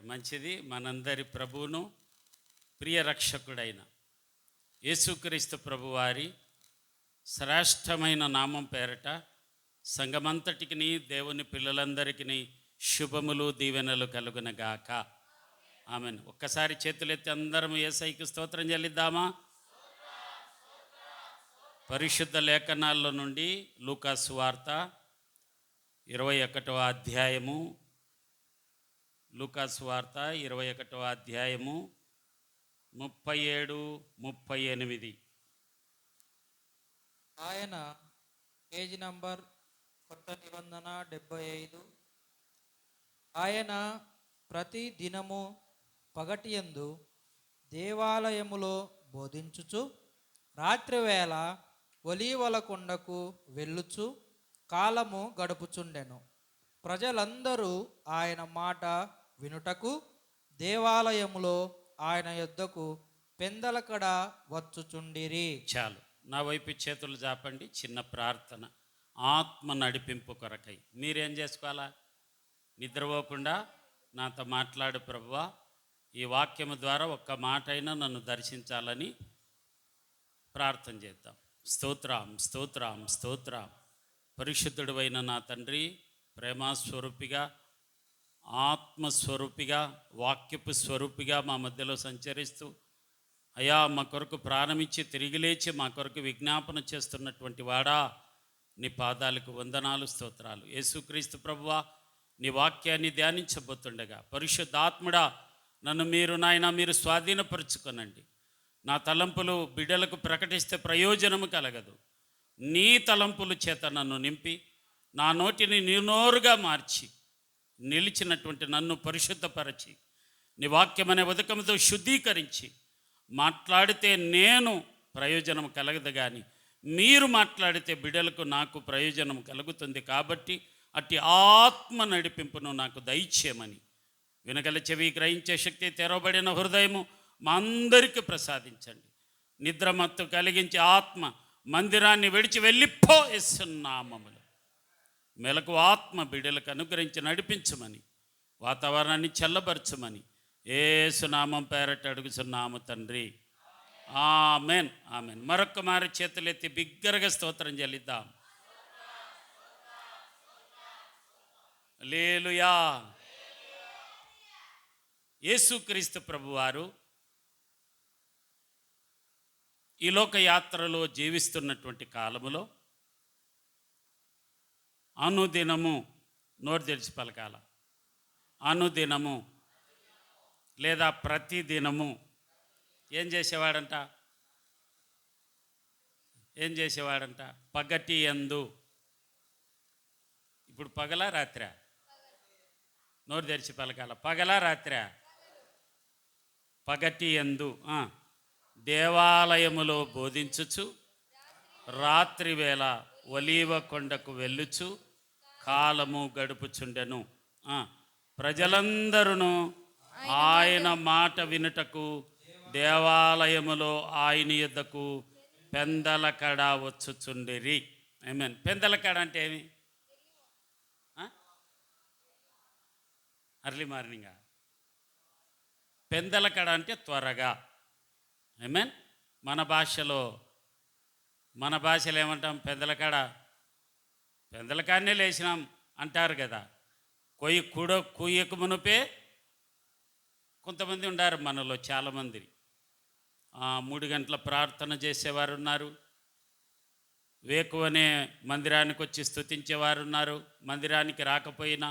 మంచిది. మనందరి ప్రభువును ప్రియ రక్షకుడైన యేసుక్రీస్తు ప్రభువారి శ్రేష్టమైన నామం పేరట సంఘమంతటికి దేవుని పిల్లలందరికీ శుభములు దీవెనలు కలుగునగాక. ఆమెన్. ఒక్కసారి చేతులెత్తి అందరం యేసయ్యకి స్తోత్రం చెల్లిద్దామా? పరిశుద్ధ లేఖనాల్లో నుండి లూకా సువార్త 21వ అధ్యాయము, లూకా సువార్త 21వ అధ్యాయము 37, 38. ఆయన పేజీ నంబర్ కొత్త నిబంధన 75. ఆయన ప్రతి దినము పగటియందు దేవాలయములో బోధించుచు రాత్రివేళ ఒలీవల కొండకు వెళ్ళుచు కాలము గడుపుచుండెను. ప్రజలందరూ ఆయన మాట వినుటకు దేవాలయములో ఆయన యొద్దకు పెందలకడ వచ్చుచుండిరి. చాలు, నా వైపు చేతులు చాపండి. చిన్న ప్రార్థన. ఆత్మ నడిపింపు కొరకై మీరేం చేసుకోవాలా? నిద్రపోకుండా నాతో మాట్లాడు ప్రభువా, ఈ వాక్యము ద్వారా ఒక్క మాట అయినా నన్ను దర్శించాలని ప్రార్థన చేద్దాం. స్తోత్రం, స్తోత్రం, స్తోత్రం. పరిశుద్ధుడైన నా తండ్రి, ప్రేమస్వరూపిగా, ఆత్మస్వరూపిగా, వాక్యపు స్వరూపిగా మా మధ్యలో సంచరిస్తూ అయ్యా మా కొరకు ప్రాణమిచ్చి తిరిగి లేచి మా కొరకు విజ్ఞాపన చేస్తున్నటువంటి వాడా, నీ పాదాలకు వందనాలు, స్తోత్రాలు. యేసుక్రీస్తు ప్రభువా, నీ వాక్యాన్ని ధ్యానించబోతుండగా పరిశుద్ధాత్ముడా నన్ను మీరు స్వాధీనపరుచుకొనండి. నా తలంపులు బిడ్డలకు ప్రకటిస్తే ప్రయోజనము కలగదు. నీ తలంపుల చేత నన్ను నింపి నా నోటిని నినోరుగా మార్చి నిలిచినటువంటి నన్ను పరిశుద్ధపరచి నీ వాక్యమనే ఉదకముతో శుద్ధీకరించి మాట్లాడితే నేను ప్రయోజనం కలగదు, కానీ మీరు మాట్లాడితే బిడ్డలకు నాకు ప్రయోజనం కలుగుతుంది. కాబట్టి అట్టి ఆత్మ నడిపింపును నాకు దయచేయమని, వినగల చెవి, గ్రహించే శక్తి, తెరవబడిన హృదయము మా అందరికీ ప్రసాదించండి. నిద్రమత్తు కలిగించే ఆత్మ మందిరాన్ని విడిచి వెళ్ళిపోయేస్తున్నామములు మెలకు ఆత్మ బిడ్డలకు అనుగ్రహించి నడిపించమని, వాతావరణాన్ని చల్లబరచమని యేసునామం పేరట అడుగుచున్నాము తండ్రి. Amen, amen. మరొక్క మారి చేతులెత్తి బిగ్గరగా స్తోత్రం చెల్లిద్దాం. హల్లెలూయా. యేసుక్రీస్తు ప్రభువారు ఈ లోక యాత్రలో జీవిస్తున్నటువంటి కాలములో అనుదినము, నోరు తెరిచి పలకాల, అనుదినము లేదా ప్రతిదినము ఏం చేసేవాడంట? పగటి యందు. ఇప్పుడు పగలా రాత్రా? నోరు తెరిచి పలకాల. పగలా రాత్రా? పగటి యందు దేవాలయములో బోధించుచు రాత్రి వేళ ఒలీవ కొండకు వెళ్ళుచు కాలము గడుపుచుండెను. ప్రజలందరూ ఆయన మాట వినుటకు దేవాలయములో ఆయన యొద్దకు పెందలకడ వచ్చుచుండిరి. ఆమేన్. పెందలకడ అంటే ఏమి? అర్లీ మార్నింగా? పెందలకడ అంటే త్వరగా. ఆమేన్. మన భాషలో ఏమంటాం? పెందలకాడనే లేచినాం అంటారు కదా. కుయ్యకు మునుపే కొంతమంది ఉన్నారు మనలో, చాలామంది 3 గంటల ప్రార్థన చేసేవారు ఉన్నారు, వేకువనే మందిరానికి వచ్చి స్తుతించేవారు ఉన్నారు, మందిరానికి రాకపోయినా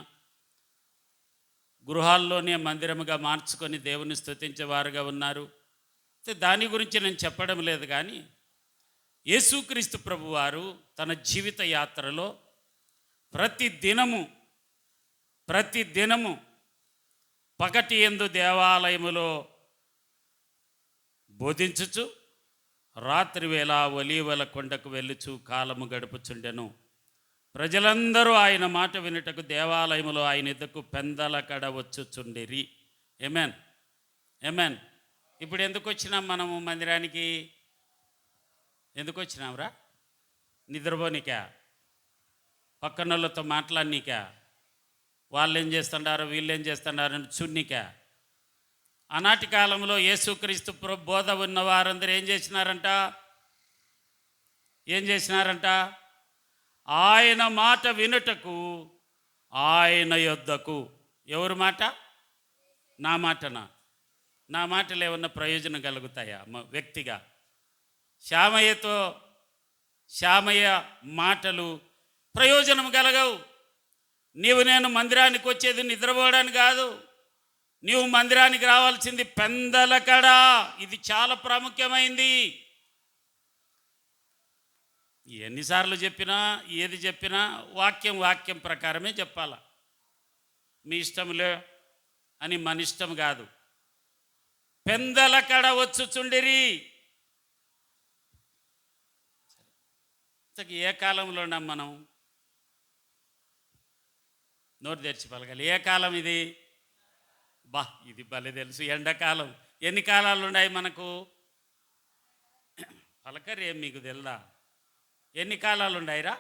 గృహాల్లోనే మందిరముగా మార్చుకొని దేవుని స్తుతించేవారుగా ఉన్నారు. దాని గురించి నేను చెప్పడం లేదు, కానీ యేసుక్రీస్తు ప్రభువారు తన జీవిత యాత్రలో ప్రతిదినము పగటి యందు దేవాలయములో బోధించుచు రాత్రి వేళ ఒలీవల కొండకు వెళ్ళుచు కాలము గడుపుచుండెను. ప్రజలందరూ ఆయన మాట వినుటకు దేవాలయములో ఆయన యొద్దకు పెందలకడ వచ్చుచుండిరి. ఆమేన్, ఆమేన్. ఇప్పుడు ఎందుకు వచ్చినాం మనము మందిరానికి? ఎందుకు వచ్చినాంరా? నిద్రపోనికా? పక్కనోళ్ళతో మాట్లాడినికా? వాళ్ళు ఏం చేస్తున్నారు, వీళ్ళు ఏం చేస్తున్నారు అని చూడ్నికా? ఆనాటి కాలంలో యేసుక్రీస్తు బోధ ఉన్న వారందరూ ఏం చేసినారంట? ఆయన మాట వినుటకు ఆయన యొద్దకు. ఎవరి మాట? నా మాటనా? నా మాటలు ఏమన్నా ప్రయోజనం కలుగుతాయా వ్యక్తిగా? శ్యామయ్య మాటలు ప్రయోజనం కలగవు. నేను మందిరానికి వచ్చేది నిద్రపోవడానికి కాదు. నీవు మందిరానికి రావాల్సింది పెందల కడ. ఇది చాలా ప్రాముఖ్యమైంది. ఎన్నిసార్లు చెప్పినా ఏది చెప్పినా వాక్యం ప్రకారమే చెప్పాలా. మీ ఇష్టంలే అని మన ఇష్టం కాదు. పెందల కడ వచ్చుచుండిరి. ఏ కాలంలో ఉన్నాం మనం? నోరు తెరిచి పలకాలి. ఏ కాలం ఇది? ఇది భలే తెలుసు. ఎండాకాలం. ఎన్ని కాలాలు ఉన్నాయి మనకు? పలకరే, మీకు తెలుదా? ఎన్ని కాలాలు ఉన్నాయిరా?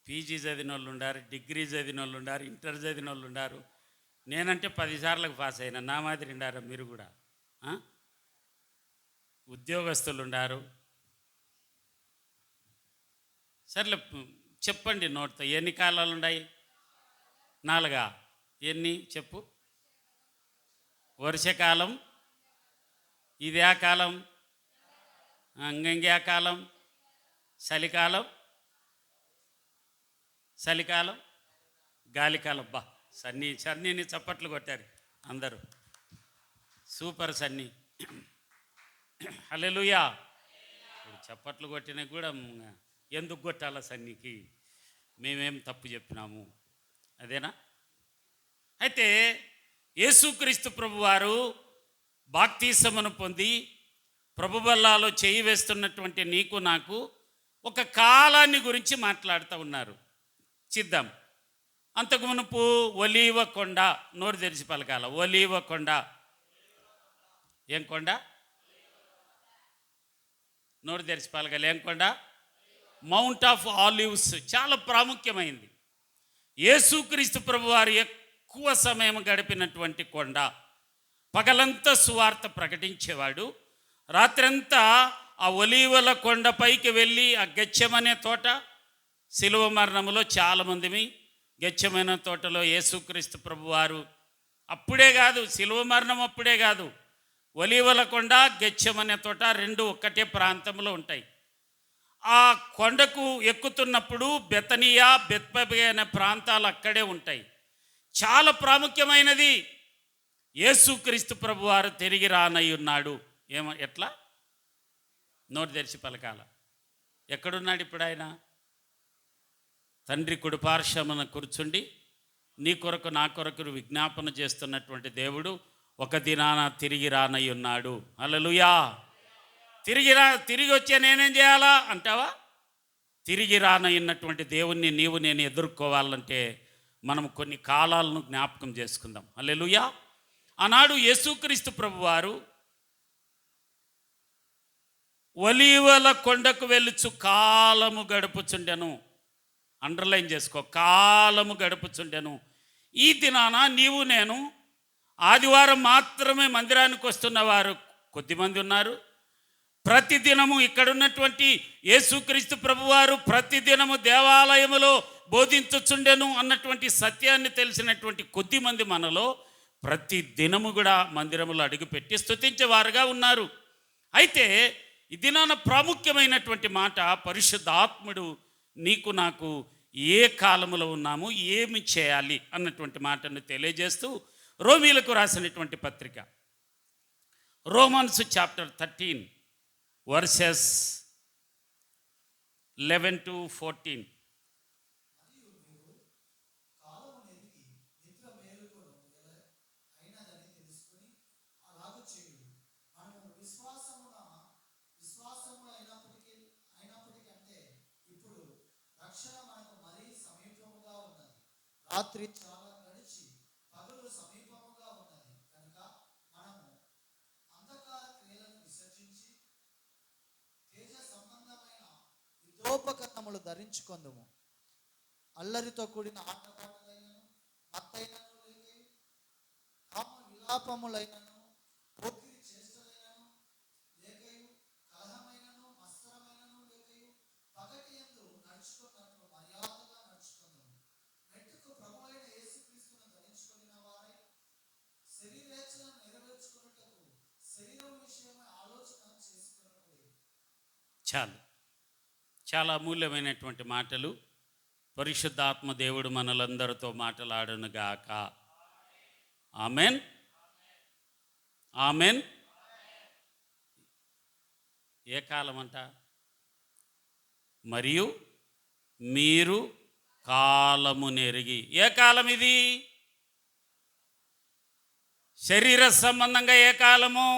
పీజీ చదివిన వాళ్ళు ఉండారు, డిగ్రీ చదివిన వాళ్ళు ఉండారు, ఇంటర్ చదివిన వాళ్ళు ఉండారు. నేనంటే 10 సార్లకు పాస్ అయినా. నా మాదిరి ఉండారా మీరు కూడా? ఉద్యోగస్తులు ఉండారు. సర్లే చెప్పండి నోట్తో. ఎన్ని కాలాలు ఉన్నాయి? 4. ఎన్ని చెప్పు? వర్షకాలం, ఇది ఆ కాలం, అంగంగి ఆ కాలం, చలికాలం, గాలికాలం. సన్నీని చప్పట్లు కొట్టారు అందరూ. సూపర్ సన్నీ. హల్లెలూయా. చప్పట్లు కొట్టినా కూడా ఎందుకు కొట్టాలా సన్నీకి? మేమేం తప్పు చెప్పినాము? అదేనా? అయితే యేసుక్రీస్తు ప్రభువారు బాప్తీసమును పొంది ప్రభు బల్లాలో చేయి వేస్తున్నటువంటి నీకు నాకు ఒక కాలాన్ని గురించి మాట్లాడుతూ ఉన్నారు. చిద్దాం. అంతకు మునుపు ఒలీవ కొండ. నోరు తెరిచి పలకాల. ఒలీవ కొండ. ఏం కొండ? నోరు తెరిచి పలకాలి. ఏం కొండ? Mount of olives. చాలా ప్రాముఖ్యమైంది. యేసుక్రీస్తు ప్రభువారు ఎక్కువ సమయం గడిపినటువంటి కొండ. పగలంతా సువార్త ప్రకటించేవాడు. రాత్రంతా ఆ ఒలీవల కొండపైకి వెళ్ళి ఆ గెత్సెమనే తోట, శిలువ మరణములో చాలామందిమి గెత్సెమనే తోటలో యేసుక్రీస్తు ప్రభువారు అప్పుడే కాదు, శిలువ మరణం అప్పుడే కాదు, ఒలీవల కొండ గెత్సెమనే తోట 2 ఒక్కటే ప్రాంతంలో ఉంటాయి. ఆ కొండకు ఎక్కుతున్నప్పుడు బెతనియా, బెత్పగే అనే ప్రాంతాలు అక్కడే ఉంటాయి. చాలా ప్రాముఖ్యమైనది. యేసుక్రీస్తు ప్రభువారు తిరిగి రానై ఉన్నాడు. ఎట్లా? నోరు తెరిచి పలకాల. ఎక్కడున్నాడు ఇప్పుడు ఆయన? తండ్రి కుడిపార్శ్వమున కూర్చుండి నీ కొరకు నా కొరకు విజ్ఞాపన చేస్తున్నటువంటి దేవుడు ఒక దినాన తిరిగి రానై ఉన్నాడు. హల్లెలూయా. తిరిగి వచ్చే నేనేం చేయాలా అంటావా? తిరిగి రానయ్యున్నటువంటి దేవుణ్ణి నేను ఎదుర్కోవాలంటే మనం కొన్ని కాలాలను జ్ఞాపకం చేసుకుందాం. హల్లెలూయా. ఆనాడు యేసుక్రీస్తు ప్రభువారు ఒలీవల కొండకు వెళ్ళుచు కాలము గడుపుచుండెను. అండర్లైన్ చేసుకో. కాలము గడుపుచుండెను. ఈ దినాన నీవు నేను ఆదివారం మాత్రమే మందిరానికి వస్తున్నవారు కొద్దిమంది ఉన్నారు. ప్రతిదినము ఇక్కడున్నటువంటి యేసుక్రీస్తు ప్రభువారు ప్రతిదినము దేవాలయములో బోధించుచుండెను అన్నటువంటి సత్యాన్ని తెలిసినటువంటి కొద్దిమంది మనలో ప్రతి దినము కూడా మందిరములో అడుగుపెట్టి స్తుతించేవారుగా ఉన్నారు. అయితే ఈ దినాన ప్రాముఖ్యమైనటువంటి మాట, పరిశుద్ధాత్ముడు నీకు నాకు ఏ కాలములో ఉన్నాము, ఏమి చేయాలి అన్నటువంటి మాటను తెలియజేస్తూ రోమీలకు రాసినటువంటి పత్రిక రోమన్స్ చాప్టర్ 13 వర్సెస్ 11 to 14. రాత్రి చాలా గడిచి పగలు సమీపముగా ఉన్నది కనుక మనము అంధకార క్రియలను విసర్జించి తేజ సంబంధమైన యుద్ధోపకరణములు ధరించుకొందుము. అల్లరితో కూడిన ఆటపాటలను పాపములైనను పోకిరి చేష్టలైనను లేకయు కలహమైనను మత్సరమైనను లేకయు పగటి యందు నడుచుకున్నట్లు మర్యాదగా నడుచుకుందాము. మెట్టుకు ప్రభు అయిన యేసుక్రీస్తును ధరించుకొనిన వారై శరీరేచ్ఛలను నెరవేర్చుకున్నట్టుకు శరీరం విషయమై ఆలోచన చేసుకున్నప్పుడు. చాలు. చాలా అమూల్యమైనటువంటి మాటలు. పరిశుద్ధాత్మ దేవుడు మనలందరితో మాట్లాడునుగాక. Amen, amen. ఏ కాలం అంట? మరియు మీరు కాలము నెరిగి. ఏ కాలం ఇది? శరీర సంబంధంగా ఏ కాలము?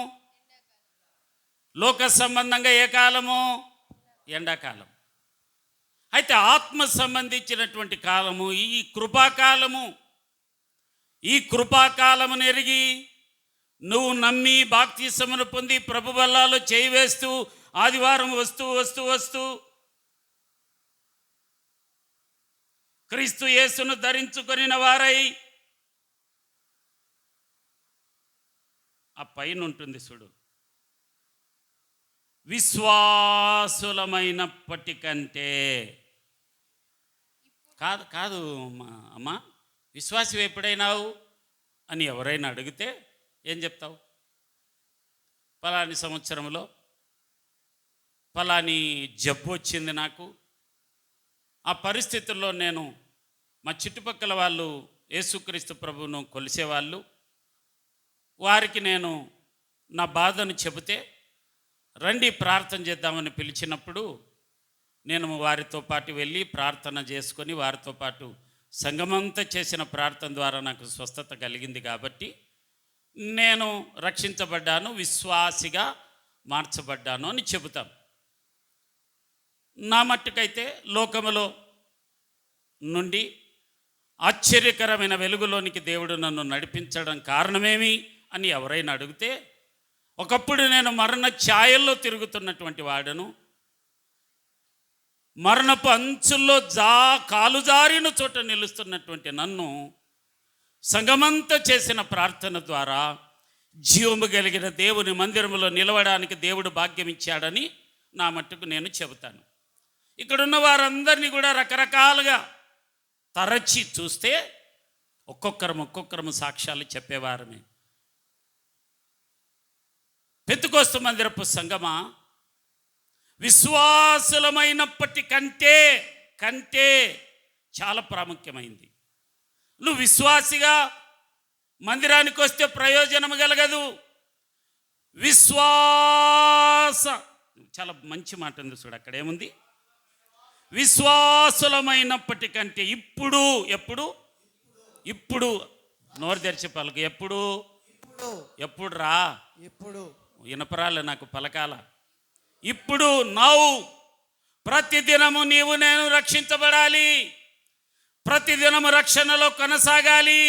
లోక సంబంధంగా ఏ కాలము? ఎండాకాలం. అయితే ఆత్మ సంబంధించినటువంటి కాలము ఈ కృపాకాలము. ఈ కృపాకాలమును ఎరిగి నువ్వు నమ్మి బాప్తిసమును పొంది ప్రభు బల్లాలో చేయి వేస్తూ ఆదివారం వస్తూ వస్తూ వస్తూ క్రీస్తు యేసును ధరించుకొనిన వారై ఆ పైన ఉంటుంది చూడు, విశ్వాసులమైనప్పటి కంటే. కాదు కాదు అమ్మా, విశ్వాసం ఎప్పుడైనావు అని ఎవరైనా అడిగితే ఏం చెప్తావు? పలాని సంవత్సరంలో పలాని జబ్బు వచ్చింది నాకు, ఆ పరిస్థితుల్లో నేను, మా చుట్టుపక్కల వాళ్ళు యేసుక్రీస్తు ప్రభువును కొలిసేవాళ్ళు, వారికి నేను నా బాధను చెబితే రండి ప్రార్థన చేద్దామని పిలిచినప్పుడు నేను వారితో పాటు వెళ్ళి ప్రార్థన చేసుకొని వారితో పాటు సంఘమంతా చేసిన ప్రార్థన ద్వారా నాకు స్వస్థత కలిగింది. కాబట్టి నేను రక్షించబడ్డాను, విశ్వాసిగా మార్చబడ్డాను అని చెబుతాం. నా మట్టుకైతే లోకములో నుండి ఆశ్చర్యకరమైన వెలుగులోనికి దేవుడు నన్ను నడిపించడం కారణమేమి అని ఎవరైనా అడిగితే, ఒకప్పుడు నేను మరణ ఛాయల్లో తిరుగుతున్నటువంటి వాడను, మరణపు అంచుల్లో కాలు జారిన చోట నిలుస్తున్నటువంటి నన్ను సంఘమంతా చేసిన ప్రార్థన ద్వారా జీవము కలిగిన దేవుని మందిరంలో నిలవడానికి దేవుడు భాగ్యం ఇచ్చాడని నా మట్టుకు నేను చెబుతాను. ఇక్కడున్న వారందరినీ కూడా రకరకాలుగా తరచి చూస్తే ఒక్కొక్కరము సాక్ష్యాలు చెప్పేవారమే. పెంతెకోస్తు మందిరపు సంగమా, విశ్వాసులమైనప్పటి కంటే చాలా ప్రాముఖ్యమైంది. నువ్వు విశ్వాసిగా మందిరానికి వస్తే ప్రయోజనం కలగదు. చాలా మంచి మాట ఉంది చూడు, అక్కడ ఏముంది? విశ్వాసులమైనప్పటి కంటే. ఇప్పుడు నోరు తెరిచి పలుకు. ఎప్పుడు రా, వినపరాలే నాకు పలకాల. ఇప్పుడు ప్రతిదినము నీవు నేను రక్షించబడాలి, ప్రతిదినము రక్షణలో కొనసాగాలి.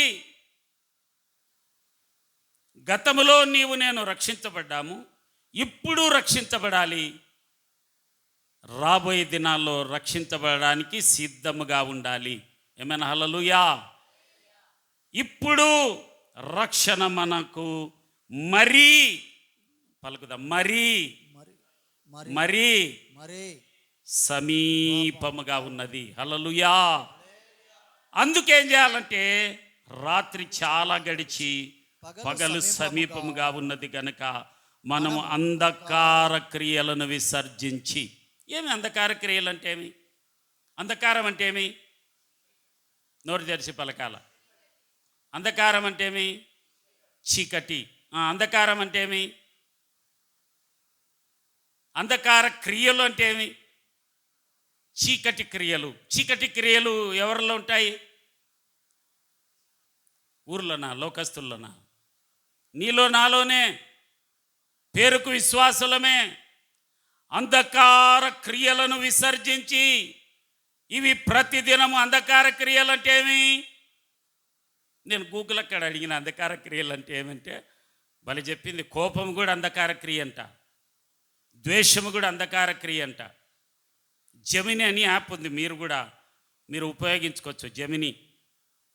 గతములో నీవు నేను రక్షించబడ్డాము, ఇప్పుడు రక్షించబడాలి. రాబోయే దినాల్లో రక్షించబడడానికి సిద్ధముగా ఉండాలి. ఏమైనా హల్లెలూయా. ఇప్పుడు రక్షణ మనకు మరీ పలుకుదా, మరీ సమీపముగా ఉన్నది. హల్లెలూయా. అందుకేం చేయాలంటే రాత్రి చాలా గడిచి పగలు సమీపముగా ఉన్నది కనుక మనము అంధకార క్రియలను విసర్జించి. ఏమి అంధకార క్రియలు అంటే ఏమి? అంధకారం అంటే ఏమి? నోరు తెరిచి పలకాల. అంధకారం అంటే ఏమి? చీకటి. అంధకారం అంటే ఏమి? అంధకార క్రియలు అంటే ఏమి? చీకటి క్రియలు. చీకటి క్రియలు ఎవరిలో ఉంటాయి? ఊర్లోనా, లోకస్తుల్లోనా? నీలో నాలోనే. పేరుకు విశ్వాసులమే. అంధకార క్రియలను విసర్జించి, ఇవి ప్రతిదినము అంధకార క్రియలు అంటే ఏమి? నేను గూగుల్ అక్కడ అడిగిన అంధకార క్రియలు అంటే ఏమంటే భలే చెప్పింది. కోపం కూడా అంధకార క్రియ అంట, ద్వేషము కూడా అంధకార క్రియ అంట. జెమిని అని యాప్ ఉంది, మీరు ఉపయోగించుకోవచ్చు.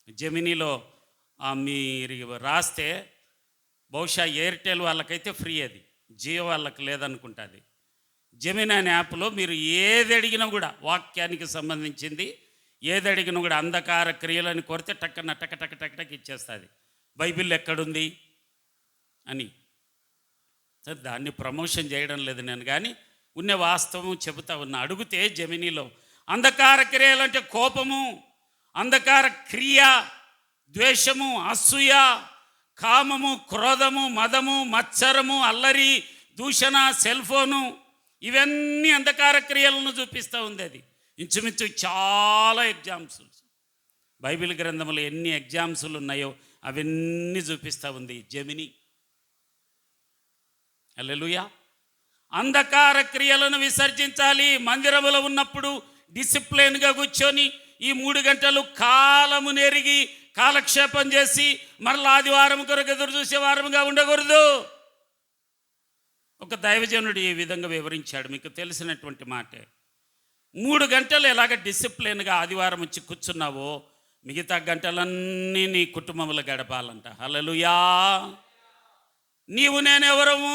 జెమినీలో మీరు రాస్తే బహుశా ఎయిర్టెల్ వాళ్ళకైతే ఫ్రీ, అది జియో వాళ్ళకి లేదనుకుంటుంది. జెమినీ అనే యాప్లో మీరు ఏది అడిగినా కూడా, వాక్యానికి సంబంధించింది ఏది అడిగినా కూడా అంధకార క్రియలని కొడితే టక్కన టక టక టక టక్ ఇచ్చేస్తుంది. బైబిల్ ఎక్కడుంది అని. దాన్ని ప్రమోషన్ చేయడం లేదు నేను, కానీ ఉన్న వాస్తవం చెబుతా ఉన్నా. అడిగితే జెమినీలో అంధకార క్రియలు అంటే కోపము, అంధకార క్రియ, ద్వేషము, అసూయ, కామము, క్రోధము, మదము, మత్సరము, అల్లరి, దూషణ, సెల్ ఫోను, ఇవన్నీ అంధకార క్రియలను చూపిస్తూ ఉంది. అది ఇంచుమించు చాలా ఎగ్జామ్స్, బైబిల్ గ్రంథంలో ఎన్ని ఎగ్జామ్స్లు ఉన్నాయో అవన్నీ చూపిస్తూ ఉంది జెమినీ. హల్లెలూయా. అంధకార క్రియలను విసర్జించాలి. మందిరములో ఉన్నప్పుడు డిసిప్లిన్గా కూర్చొని ఈ 3 గంటలు కాలము నెరిగి కాలక్షేపం చేసి మరలా ఆదివారం కొరకు ఎదురు చూసే వారముగా ఉండకూడదు. ఒక దైవజనుడు ఈ విధంగా వివరించాడు, మీకు తెలిసినటువంటి మాటే. 3 గంటలు ఎలాగ డిసిప్లిన్గా ఆదివారం వచ్చి కూర్చున్నావో మిగతా గంటలన్నీ నీ కుటుంబంలో గడపాలంట. హల్లెలూయా. నీవు నేనెవరము?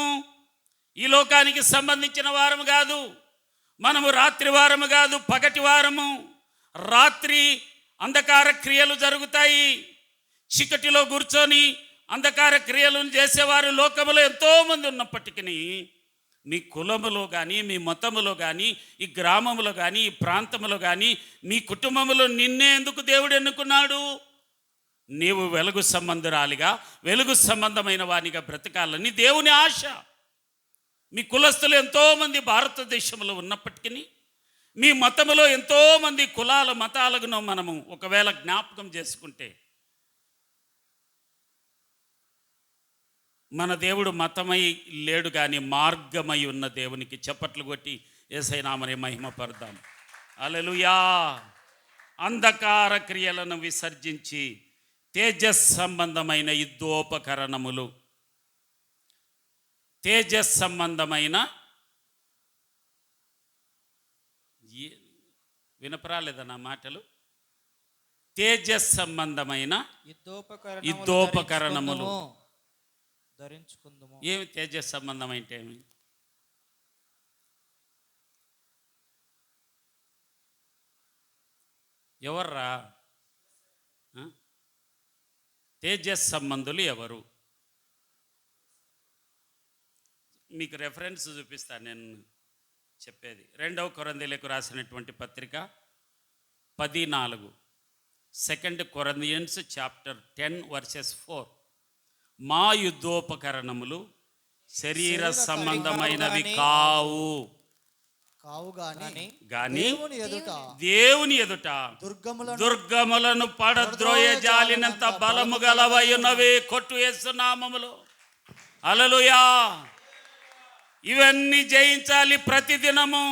ఈ లోకానికి సంబంధించిన వారము కాదు. మనము రాత్రి వారము కాదు, పగటి వారము. రాత్రి అంధకార క్రియలు జరుగుతాయి. చీకటిలో కూర్చొని అంధకార క్రియలను చేసేవారు లోకములో ఎంతోమంది ఉన్నప్పటికీ, మీ కులములో కానీ, మీ మతములో కానీ, ఈ గ్రామంలో కానీ, ఈ ప్రాంతంలో కానీ, మీ కుటుంబంలో నిన్నే ఎందుకు దేవుడు ఎన్నుకున్నాడు? నీవు వెలుగు సంబంధురాలిగా, వెలుగు సంబంధమైన వానిగా బ్రతకాలని దేవుని ఆశ. మీ కులస్తులు ఎంతోమంది భారతదేశంలో ఉన్నప్పటికీ, మీ మతములో ఎంతోమంది కులాల మతాలను మనము ఒకవేళ జ్ఞాపకం చేసుకుంటే, మన దేవుడు మతమై లేడు కానీ మార్గమై ఉన్న దేవునికి చప్పట్లు కొట్టి యేసయ్య నామమున మహిమపడదాం. హల్లెలూయా. అంధకార క్రియలను విసర్జించి తేజస్ సంబంధమైన యుద్ధోపకరణములు, తేజస్ సంబంధమైన, వినపరాలేదా నా మాటలు? తేజస్ సంబంధమైన యుద్ధోపకరణములు ధరించుకుందుము. ఏమి తేజస్ సంబంధం అంటే ఏమి? ఎవర్రా తేజస్ సంబంధులు ఎవరు? మీకు రెఫరెన్స్ చూపిస్తాను నేను చెప్పేది. 2వ కొరింథీయులకు రాసినటువంటి పత్రిక 10:4, 2 కొరింథియన్స్ చాప్టర్ 10:4. మా యుద్ధోపకరణములు శరీర సంబంధమైనవి కావు గాని దేవుని ఎదుట దుర్గములను పడద్రోయ జాలినంత బలము గలవయున్నవి. కొట్టు యేసు నామములో. హల్లెలూయా. ఇవన్నీ జయించాలి ప్రతిదినము.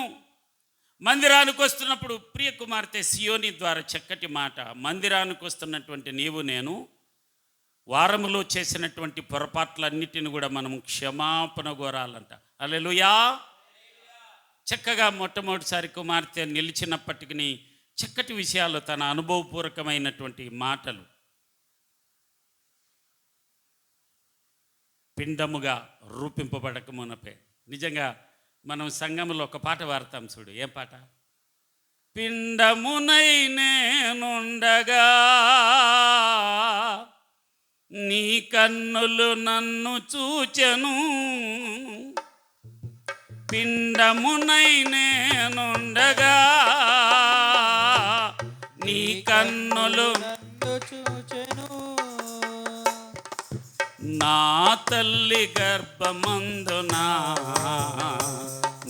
మందిరానికి వస్తున్నప్పుడు, ప్రియ కుమార్తె సియోని ద్వారా చక్కటి మాట, మందిరానికి వస్తున్నటువంటి నీవు నేను వారములో చేసినటువంటి పొరపాట్లన్నిటిని కూడా మనం క్షమాపణ కోరాలంట. హల్లెలూయా. చక్కగా మొట్టమొదటిసారి కుమార్తె నిలిచినప్పటికీ చక్కటి విషయాలు, తన అనుభవపూర్వకమైనటువంటి మాటలు, పిండముగా రూపింపబడక మునపే. నిజంగా మనం సంఘంలో ఒక పాట పాడతాం చూడు. ఏం పాట? పిండమునై నేనుండగా నీ కన్నులు నన్ను చూచెను, పిండమునై నేనుండగా నీ కన్నులు నన్ను చూచెను, నా తల్లి గర్భమందునా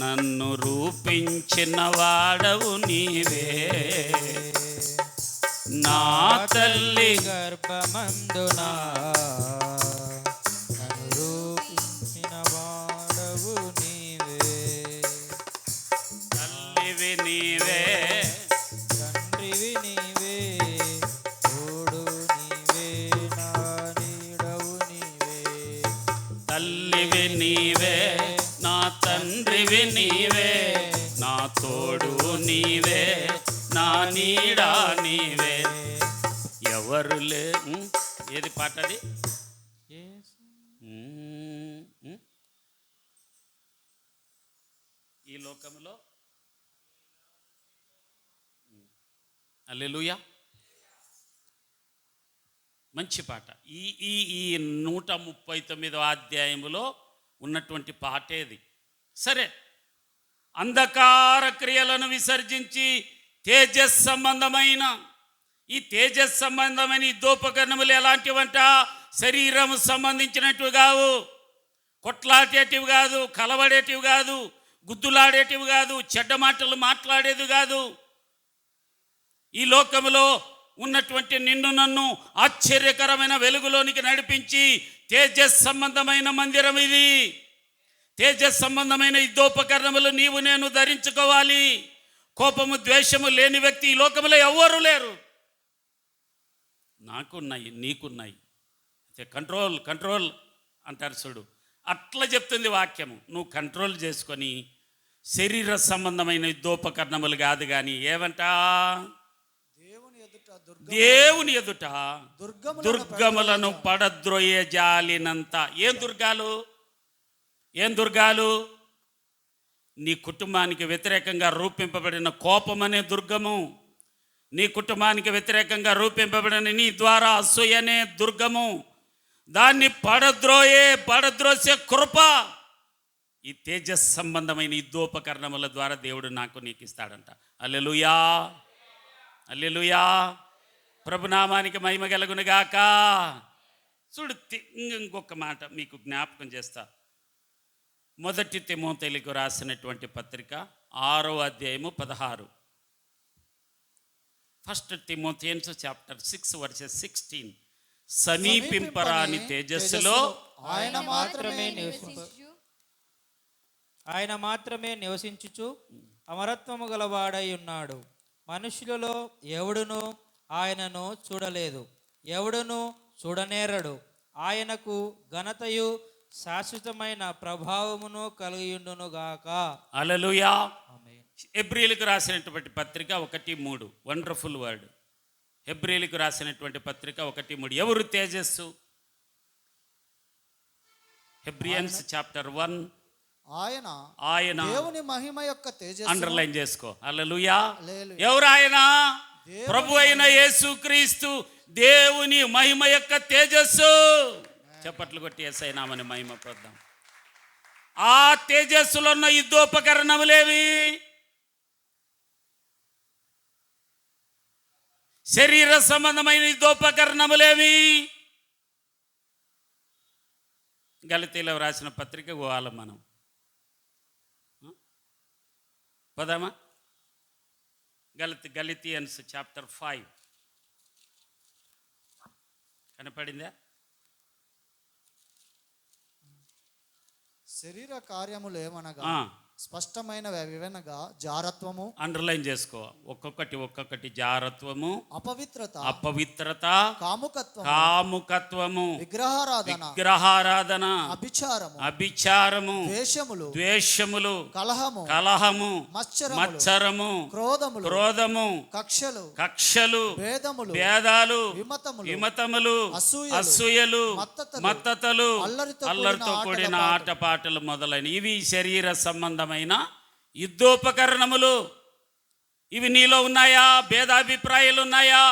నన్ను రూపించిన వాడవు నీవే, నా తల్లి గర్భమందునా నన్ను రూపించిన వాడవు నీవే. తల్లివి నీవే, తండ్రివి నీవే, తోడు నీవే, నా నీడవు నీవే. తల్లివి నీవే, నా తండ్రివి నీవే, నా తోడు నీవే, నా నీడా నీవే. ఎవరు లే ఏది పాట అది? లోకంలో. హల్లెలూయా. మంచి పాట. ఈ ఈ ఈ 139వ అధ్యాయములో ఉన్నటువంటి పాటేది. సరే, అంధకార క్రియలను విసర్జించి తేజస్ సంబంధమైన ఈ ధూపకర్ణములు ఎలాంటివంట? శరీరము సంబంధించినట్టు కావు, కొట్లాడేటివి కాదు, కలవడేటివి కాదు, గుద్దులాడేటివి కాదు, చెడ్డ మాటలు మాట్లాడేది కాదు. ఈ లోకములో ఉన్నటువంటి నిన్ను నన్ను ఆశ్చర్యకరమైన వెలుగులోనికి నడిపించి తేజస్ సంబంధమైన మందిరం ఇది. తేజస్ సంబంధమైన ఈ ధూపకర్ణములు నీవు నేను ధరించుకోవాలి. కోపము ద్వేషము లేని వ్యక్తి ఈ లోకంలో ఎవ్వరూ లేరు. నాకున్నాయి, నీకున్నాయి. అయితే కంట్రోల్ అంటారు చూడు, అట్లా చెప్తుంది వాక్యము. నువ్వు కంట్రోల్ చేసుకొని శరీర సంబంధమైన ధూపకర్ణములు కాదు కానీ ఏమంటా, దేవుని ఎదుట దుర్గములను పడద్రోయే జాలినంత. ఏం దుర్గాలు? నీ కుటుంబానికి వ్యతిరేకంగా రూపింపబడిన కోపమనే దుర్గము, నీ కుటుంబానికి వ్యతిరేకంగా రూపింపబడిన నీ ద్వారా అసూయనే దుర్గము. దాన్ని పడద్రోసే కృప ఈ తేజస్ సంబంధమైన ఈ ధూపకర్ణముల ద్వారా దేవుడు నాకు నీకు ఇస్తాడంట. హల్లెలూయా, హల్లెలూయా. ప్రభునామానికి మహిమ కలుగును గాక. చూడు, ఇంకొక మాట మీకు జ్ఞాపకం చేస్తా. 1 తిమోతేయులకు రాసినటువంటి పత్రిక 6వ అధ్యాయము 16. 1 Timothians chapter 6 verses 16. సమీపింపరాని తేజస్సులో ఆయన మాత్రమే నివసించుచు అమరత్వము గలవాడై ఉన్నాడు. మనుషులలో ఎవడును ఆయనను చూడలేదు, ఎవడును చూడనేరడు. ఆయనకు ఘనతయు శాశ్వతమైన ప్రభావమును కలిగియుండును గాక. హల్లెలూయా. హెబ్రీయులకు రాసినటువంటి పత్రిక 1:3. Wonderful word. హెబ్రీయులకు రాసినటువంటి పత్రిక 1:3. ఎవరు తేజస్సు? హెబ్రియన్స్ చాప్టర్ 1. ఆయన దేవుని మహిమ యొక్క తేజస్సు. అండర్లైన్ చేసుకో. హల్లెలూయా. ఎవరు ఆయన? ప్రభు అయిన యేసుక్రీస్తు, దేవుని మహిమ యొక్క తేజస్సు. చప్పట్లు కొట్టి యేసయ్య నామమున మహిమ పొందాం. ఆ తేజస్సులో ఉన్న ఈ ధూపకర్ణములేవి? శరీర సంబంధమైన ఈ ధూపకర్ణములేవి? గలతీలో రాసిన పత్రిక పోవాలి మనం. పదామా? గలతీయన్స్ చాప్టర్ 5 కనపడిందా? శరీర కార్యములు ఏమనగా స్పష్టమైనవి వివనగా జారత్వము. అండర్లైన్ చేసుకో. ఒక్కొక్కటి జారత్వము, అపవిత్రత, కాముకత్వము, విగ్రహారాధన, అభిచారము, ద్వేషములు, కలహము, మత్సరము, క్రోధము, కక్షలు, భేదాలు, విమతములు, అసూయలు, మత్తతలు, అల్లరితో కూడిన ఆటపాటలు మొదలైన ఇవి శరీర సంబంధమైన యుద్ధోపకరణములు. ఇవి నీలో ఉన్నాయా? భేదాభిప్రాయాలు ఉన్నాయా?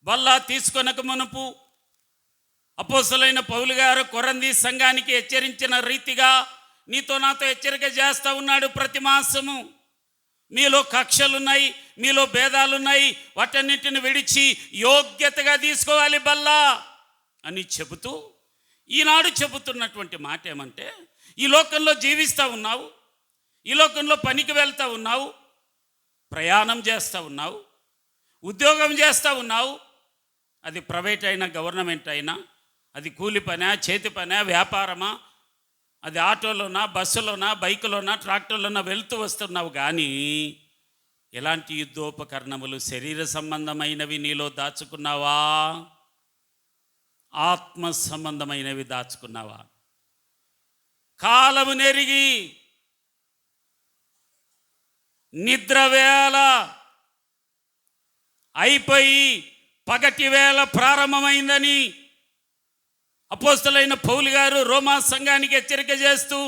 వల్ల తీసుకొనక మునుపు అపోస్తలుడైన పౌలు గారు కొరంథీ సంఘానికి హెచ్చరించిన రీతిగా నీతో నాతో హెచ్చరిక చేస్తూ ఉన్నాడు. ప్రతి మాసము మీలో కక్షలున్నాయి, మీలో భేదాలున్నాయి, వాటన్నిటిని విడిచి యోగ్యతగా తీసుకోవాలి బల్లా అని చెబుతూ ఈనాడు చెబుతున్నటువంటి మాట ఏమంటే, ఈ లోకంలో జీవిస్తూ ఉన్నావు, ఈ లోకంలో పనికి వెళ్తూ ఉన్నావు, ప్రయాణం చేస్తూ ఉన్నావు, ఉద్యోగం చేస్తూ ఉన్నావు. అది ప్రైవేట్ అయినా గవర్నమెంట్ అయినా, అది కూలి పనా, చేతి పనా, వ్యాపారమా, అది ఆటోలోనా, బస్సులోనా, బైకులోనా, ట్రాక్టర్లోనా వెళ్తూ వస్తున్నావు. కానీ ఎలాంటి యుద్ధోపకరణములు శరీర సంబంధమైనవి నీలో దాచుకున్నావా? ఆత్మ సంబంధమైనవి దాచుకున్నావా? కాలము నెరిగి నిద్రవేళ అయిపోయి పగటి వేళ ప్రారంభమైందని అపోస్తలుడైన పౌలు గారు రోమా సంఘానికి హెచ్చరిక చేస్తూ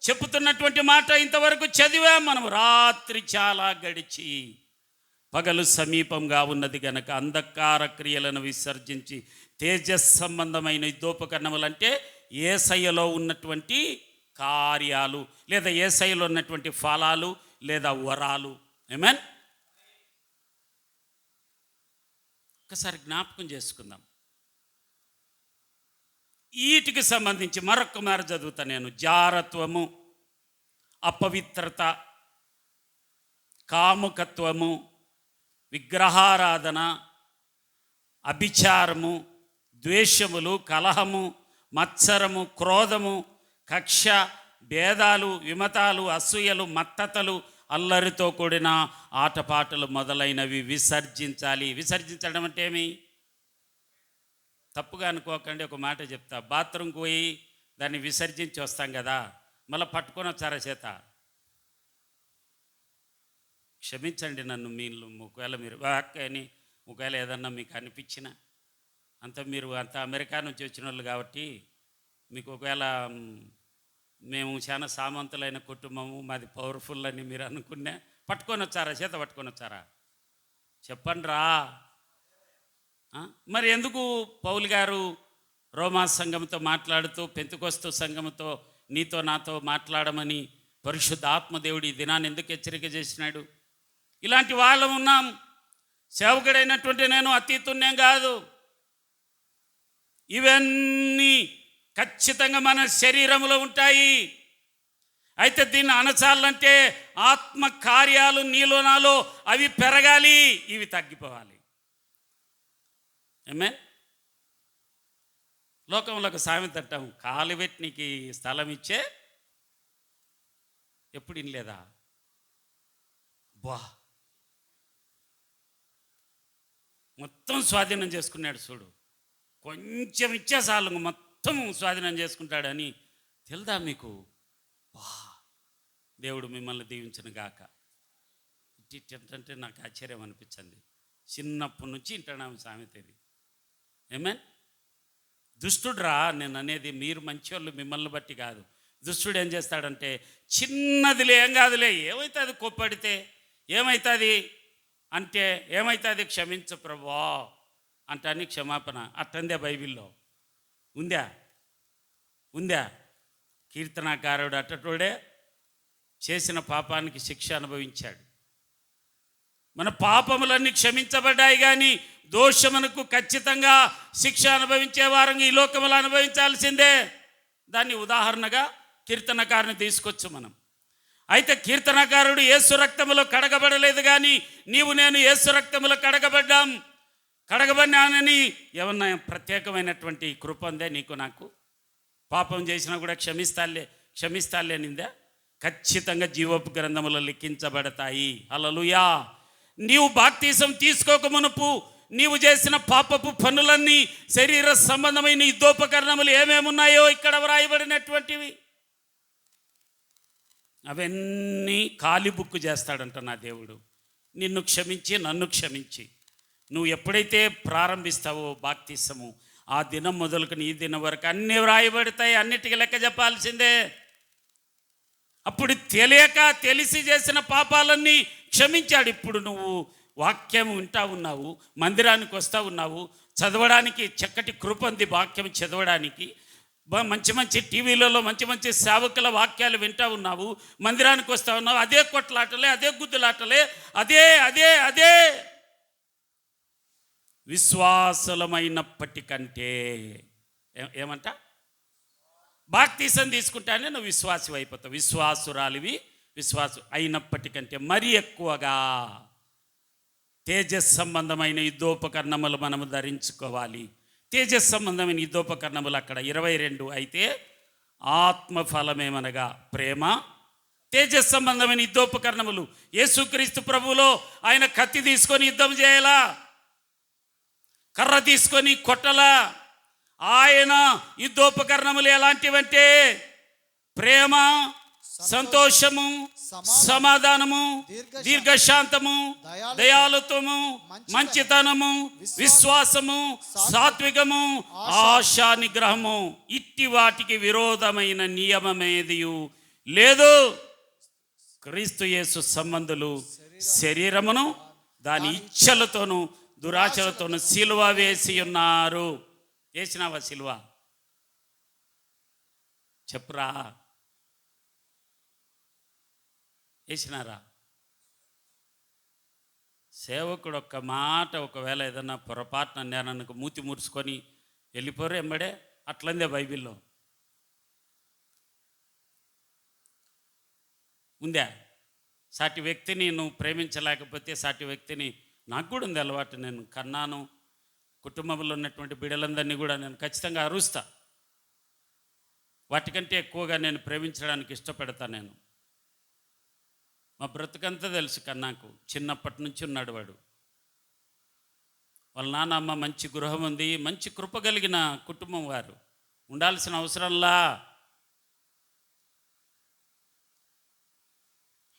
చెప్పుతున్నటువంటి మాట ఇంతవరకు చదివాం మనం. రాత్రి చాలా గడిచి పగలు సమీపంగా ఉన్నది గనక అంధకార క్రియలను విసర్జించి తేజస్ సంబంధమైన యుద్ధోపకరణములంటే యేసయ్యలో ఉన్నటువంటి కార్యాలు, లేదా యేసయ్యలో ఉన్నటువంటి ఫలాలు లేదా వరాలు. ఆమేన్. ఒకసారి జ్ఞాపకం చేసుకుందాం. వీటికి సంబంధించి మరొక మారు చదువుతా నేను. జారత్వము, అపవిత్రత, కాముకత్వము, విగ్రహారాధన, అభిచారము, ద్వేషములు, కలహము, మత్సరము, క్రోధము, కక్ష, భేదాలు, విమతాలు, అసూయలు, మత్తతలు, అల్లరితో కూడిన ఆటపాటలు మొదలైనవి విసర్జించాలి. విసర్జించడం అంటే ఏమి? తప్పుగా అనుకోకండి, ఒక మాట చెప్తా. బాత్రూమ్కి పోయి దాన్ని విసర్జించి వస్తాం కదా, మళ్ళీ పట్టుకొని వచ్చారా చేత. క్షమించండి నన్ను, ఒకవేళ మీరు అని ఒకవేళ ఏదన్నా మీకు అనిపించినా, మీరు అంత అమెరికా నుంచి వచ్చిన వాళ్ళు కాబట్టి మీకు ఒకవేళ మేము చాలా సామంతులైన కుటుంబము, మాది పవర్ఫుల్ అని మీరు అనుకున్నా, పట్టుకొని వచ్చారా చేత, పట్టుకొని వచ్చారా? చెప్పండి రా. మరి ఎందుకు పౌలు గారు రోమా సంఘంతో మాట్లాడుతూ పెంతెకొస్తు సంఘంతో నీతో నాతో మాట్లాడమని పరిశుద్ధ ఆత్మదేవుడు ఈ దినాన్ని ఎందుకు హెచ్చరిక చేసినాడు? ఇలాంటి వాళ్ళం ఉన్నాం. సేవకుడైనటువంటి నేను అతీతున్నేం కాదు. ఇవన్నీ ఖచ్చితంగా మన శరీరంలో ఉంటాయి. అయితే దీన్ని అణచాలంటే ఆత్మ కార్యాలు నీలో నాలో అవి పెరగాలి, ఇవి తగ్గిపోవాలి. ఆమేన్. లోకంలో ఒక సామెత అంటాం, కాలు పెట్టినికి స్థలం ఇచ్చే. ఎప్పుడు ఇనలేదా? బా, మొత్తం స్వాధీనం చేసుకున్నాడు చూడు. కొంచెం ఇచ్చే చాలు మొత్తం స్వాధీనం చేసుకుంటాడని తెలుదా మీకు? వా, దేవుడు మిమ్మల్ని దీవించను గాక. ఇట్టంటే నాకు ఆశ్చర్యం అనిపించింది. చిన్నప్పటి నుంచి వింటున్నాము సామెత ఇది. ఆమేన్. దుష్టుడు రా నేను అనేది, మీరు మంచివాళ్ళు మిమ్మల్ని బట్టి కాదు. దుష్టుడు ఏం చేస్తాడంటే, చిన్నదిలే ఏం కాదులే, ఏమవుతుంది కోప్పడితే ఏమవుతుంది అంటే, ఏమవుతుంది క్షమించు ప్రభువా అంటాన్ని క్షమాపణ అట్టందే బైబిల్లో ఉందా? కీర్తనాకారుడు అట్టటోడే చేసిన పాపానికి శిక్ష అనుభవించాడు. మన పాపములన్నీ క్షమించబడ్డాయి, కానీ దోషమునకు ఖచ్చితంగా శిక్ష అనుభవించే వారంగా ఈ లోకములు అనుభవించాల్సిందే. దాన్ని ఉదాహరణగా కీర్తనకారుని తీసుకొచ్చు మనం. అయితే కీర్తనకారుడు యేసు రక్తములో కడగబడలేదు, కానీ నీవు నేను యేసు రక్తములో కడగబడ్డాం. కడగబడినానని ఏమన్నా ప్రత్యేకమైనటువంటి కృప ఉందే నీకు నాకు? పాపం చేసినా కూడా క్షమిస్తాలే నిందా? ఖచ్చితంగా జీవపు గ్రంథములో లిఖించబడతాయి. హల్లెలూయా. నీవు బాప్తిసం తీసుకోక మునుపు నీవు చేసిన పాపపు పనులన్నీ, శరీర సంబంధమైన యుద్ధోపకరణములు ఏమేమున్నాయో ఇక్కడ వ్రాయబడినటువంటివి, అవన్నీ ఖాళీ బుక్ చేస్తాడంట నా దేవుడు. నిన్ను క్షమించి నన్ను క్షమించి నువ్వు ఎప్పుడైతే ప్రారంభిస్తావో బాప్తిసము, ఆ దినం మొదలుకొని ఈ దినం వరకు అన్నీ వ్రాయబడతాయి. అన్నిటికీ లెక్క చెప్పాల్సిందే. అప్పుడు తెలిసి చేసిన పాపాలన్నీ క్షమించాడు. ఇప్పుడు నువ్వు వాక్యం వింటా ఉన్నావు, మందిరానికి వస్తూ ఉన్నావు, చదవడానికి చక్కటి కృప ఉంది వాక్యం చదవడానికి. మంచి మంచి టీవీలలో మంచి మంచి సేవకుల వాక్యాలు వింటా ఉన్నావు, మందిరానికి వస్తూ ఉన్నావు. అదే కొట్లాటలే, అదే గుద్దులాటలే, అదే అదే అదే విశ్వాసులమైనప్పటికంటే ఏమంట, బాప్తిసం తీసుకుంటానే నువ్వు విశ్వాసి అయిపోతావు. విశ్వాసురాలివి అయినప్పటికంటే మరీ ఎక్కువగా తేజస్ సంబంధమైన యుద్ధోపకరణములు మనము ధరించుకోవాలి. తేజస్ సంబంధమైన యుద్ధోపకరణములు అక్కడ 22. అయితే ఆత్మఫలమేమనగా ప్రేమ. తేజస్ సంబంధమైన యుద్ధోపకరణములు యేసుక్రీస్తు ప్రభువులో ఆయన కత్తి తీసుకొని యుద్ధం చేయాలా, కర్ర తీసుకొని కొట్టలా. ఆయన యుద్ధోపకరణములు ఎలాంటివంటే ప్రేమ, సంతోషము, సమాధానము, దీర్ఘశాంతము, దయాళుత్వము, మంచితనము, విశ్వాసము, సాత్వికము, ఆశా నిగ్రహము. ఇట్టి వాటికి విరోధమైన నియమమేదియు లేదు. క్రీస్తు యేసు సంబంధులు శరీరమును దాని ఇచ్చలతోనూ దురాశలతోనూ సిలువ వేసి ఉన్నారు. వేసినావా సిలువ? చెప్పురా, వేసినారా? సేవకుడు ఒక్క మాట ఒకవేళ ఏదన్నా పొరపాటున నేను మూతి ముడుచుకొని వెళ్ళిపోరు ఎంబడే, అట్లందే బైబిల్లో ఉందా? సాటి వ్యక్తిని నువ్వు ప్రేమించలేకపోతే సాటి వ్యక్తిని, నాకు కూడా ఉంది అలవాటు, నేను కన్నాను, కుటుంబంలో ఉన్నటువంటి బిడ్డలందరినీ కూడా నేను ఖచ్చితంగా అరుస్తా. వాటికంటే ఎక్కువగా నేను ప్రేమించడానికి ఇష్టపడతాను. నేను మా బ్రతుకంతా తెలుసు కన్నాకు, చిన్నప్పటి నుంచి ఉన్నాడు వాడు. వాళ్ళ నాన్నమ్మ మంచి గృహం ఉంది, మంచి కృప కలిగిన కుటుంబం వారు, ఉండాల్సిన అవసరంలా.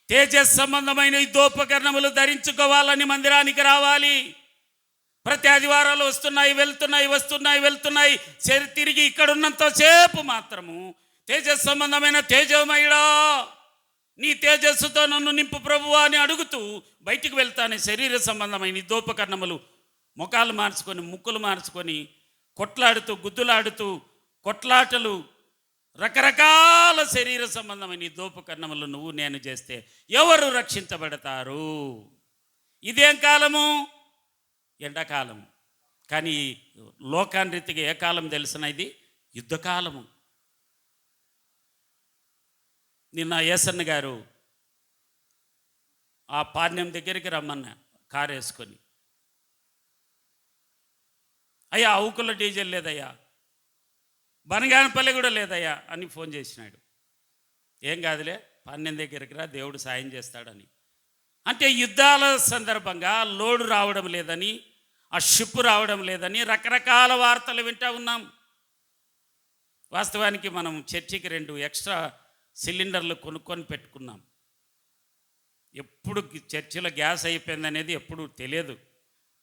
తేజస్ సంబంధమైన యుద్ధోపకరణములు ధరించుకోవాలని మందిరానికి రావాలి. ప్రతి ఆదివారాలు వస్తున్నాయి వెళ్తున్నాయి. తిరిగి ఇక్కడ ఉన్నంతసేపు మాత్రము తేజస్ సంబంధమైన తేజోమయుడా, నీ తేజస్సుతో నన్ను నింపు ప్రభువా అని అడుగుతూ బయటికి వెళ్తానే శరీర సంబంధమైన యుద్ధోపకరణములు ముఖాలు మార్చుకొని, ముక్కులు మార్చుకొని, కొట్లాడుతూ, గుద్దులాడుతూ, కొట్లాటలు, రకరకాల శరీర సంబంధమైన యుద్ధోపకరణములు నువ్వు నేను చేస్తే ఎవరు రక్షించబడతారు? ఇదేం కాలము? ఎండాకాలము. కానీ లోకాన్రీతిగా ఏ కాలం తెలిసిన? ఇది యుద్ధకాలము. నిన్న యేసన్న గారు ఆ పాణ్యం దగ్గరికి రమ్మన్నా కారు వేసుకొని, అయ్యా అవుకుల డీజిల్ లేదయ్యా, బనగానపల్లి కూడా లేదయ్యా అని ఫోన్ చేసినాడు. ఏం కాదులే, పాణ్యం దగ్గరికి రా, దేవుడు సాయం చేస్తాడని. అంటే యుద్ధాల సందర్భంగా లోడు రావడం లేదని, ఆ షిప్ రావడం లేదని రకరకాల వార్తలు వింటూ ఉన్నాం. వాస్తవానికి మనం చర్చికి 2 ఎక్స్ట్రా సిలిండర్లు కొనుక్కొని పెట్టుకున్నాం. ఎప్పుడు చర్చిలో గ్యాస్ అయిపోయిందనేది ఎప్పుడు తెలియదు.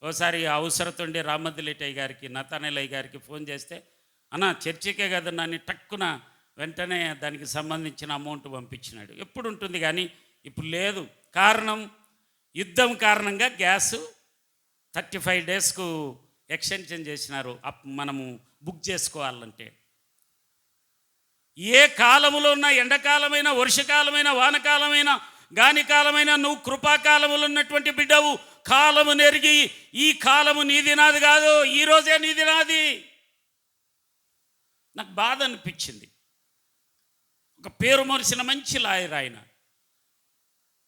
ఓసారి అవసరతుండే రామద్దిలేటయ్య గారికి, నతానేలయ్య గారికి ఫోన్ చేస్తే, అన్న చర్చికే కదా నన్ను టక్కున వెంటనే దానికి సంబంధించిన అమౌంట్ పంపించినాడు. ఎప్పుడు ఉంటుంది కానీ ఇప్పుడు లేదు. కారణం యుద్ధం కారణంగా గ్యాసు 35 డేస్కు ఎక్స్టెన్షన్ చేసినారు మనము బుక్ చేసుకోవాలంటే. ఏ కాలములో ఉన్న, ఎండాకాలమైన, వర్షకాలమైన, వానకాలమైన, గానికాలమైన, నువ్వు కృపాకాలములో ఉన్నటువంటి బిడ్డవు. కాలము నెరిగి ఈ కాలము నీది నాది కాదు, ఈరోజే నీది నాది. నాకు బాధ అనిపించింది. ఒక పేరు మోసిన మంచి లాయర్ ఆయన,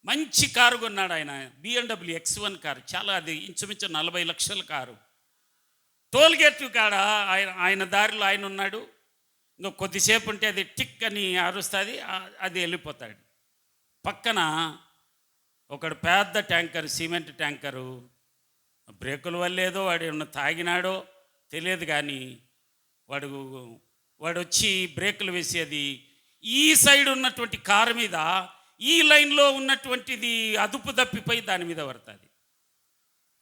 మంచి కారు కొన్నాడు ఆయన, BMW X1 కారు, చాలా, అది ఇంచుమించు 40 లక్షల కారు. టోల్గేట్ కాడ ఆయన దారిలో ఆయన ఉన్నాడు. ఇంకా కొద్దిసేపు ఉంటే అది టిక్ అని అరుస్తుంది, అది వెళ్ళిపోతాడు. పక్కన ఒకడు పెద్ద ట్యాంకర్, సిమెంట్ ట్యాంకరు, బ్రేకుల వల్ల ఏదో వాడు ఏమన్నా తాగినాడో తెలియదు కానీ వాడు వచ్చి బ్రేకులు వేసేది ఈ సైడ్ ఉన్నటువంటి కారు మీద, ఈ లైన్లో ఉన్నటువంటిది అదుపు తప్పిపోయి దాని మీద పడుతుంది.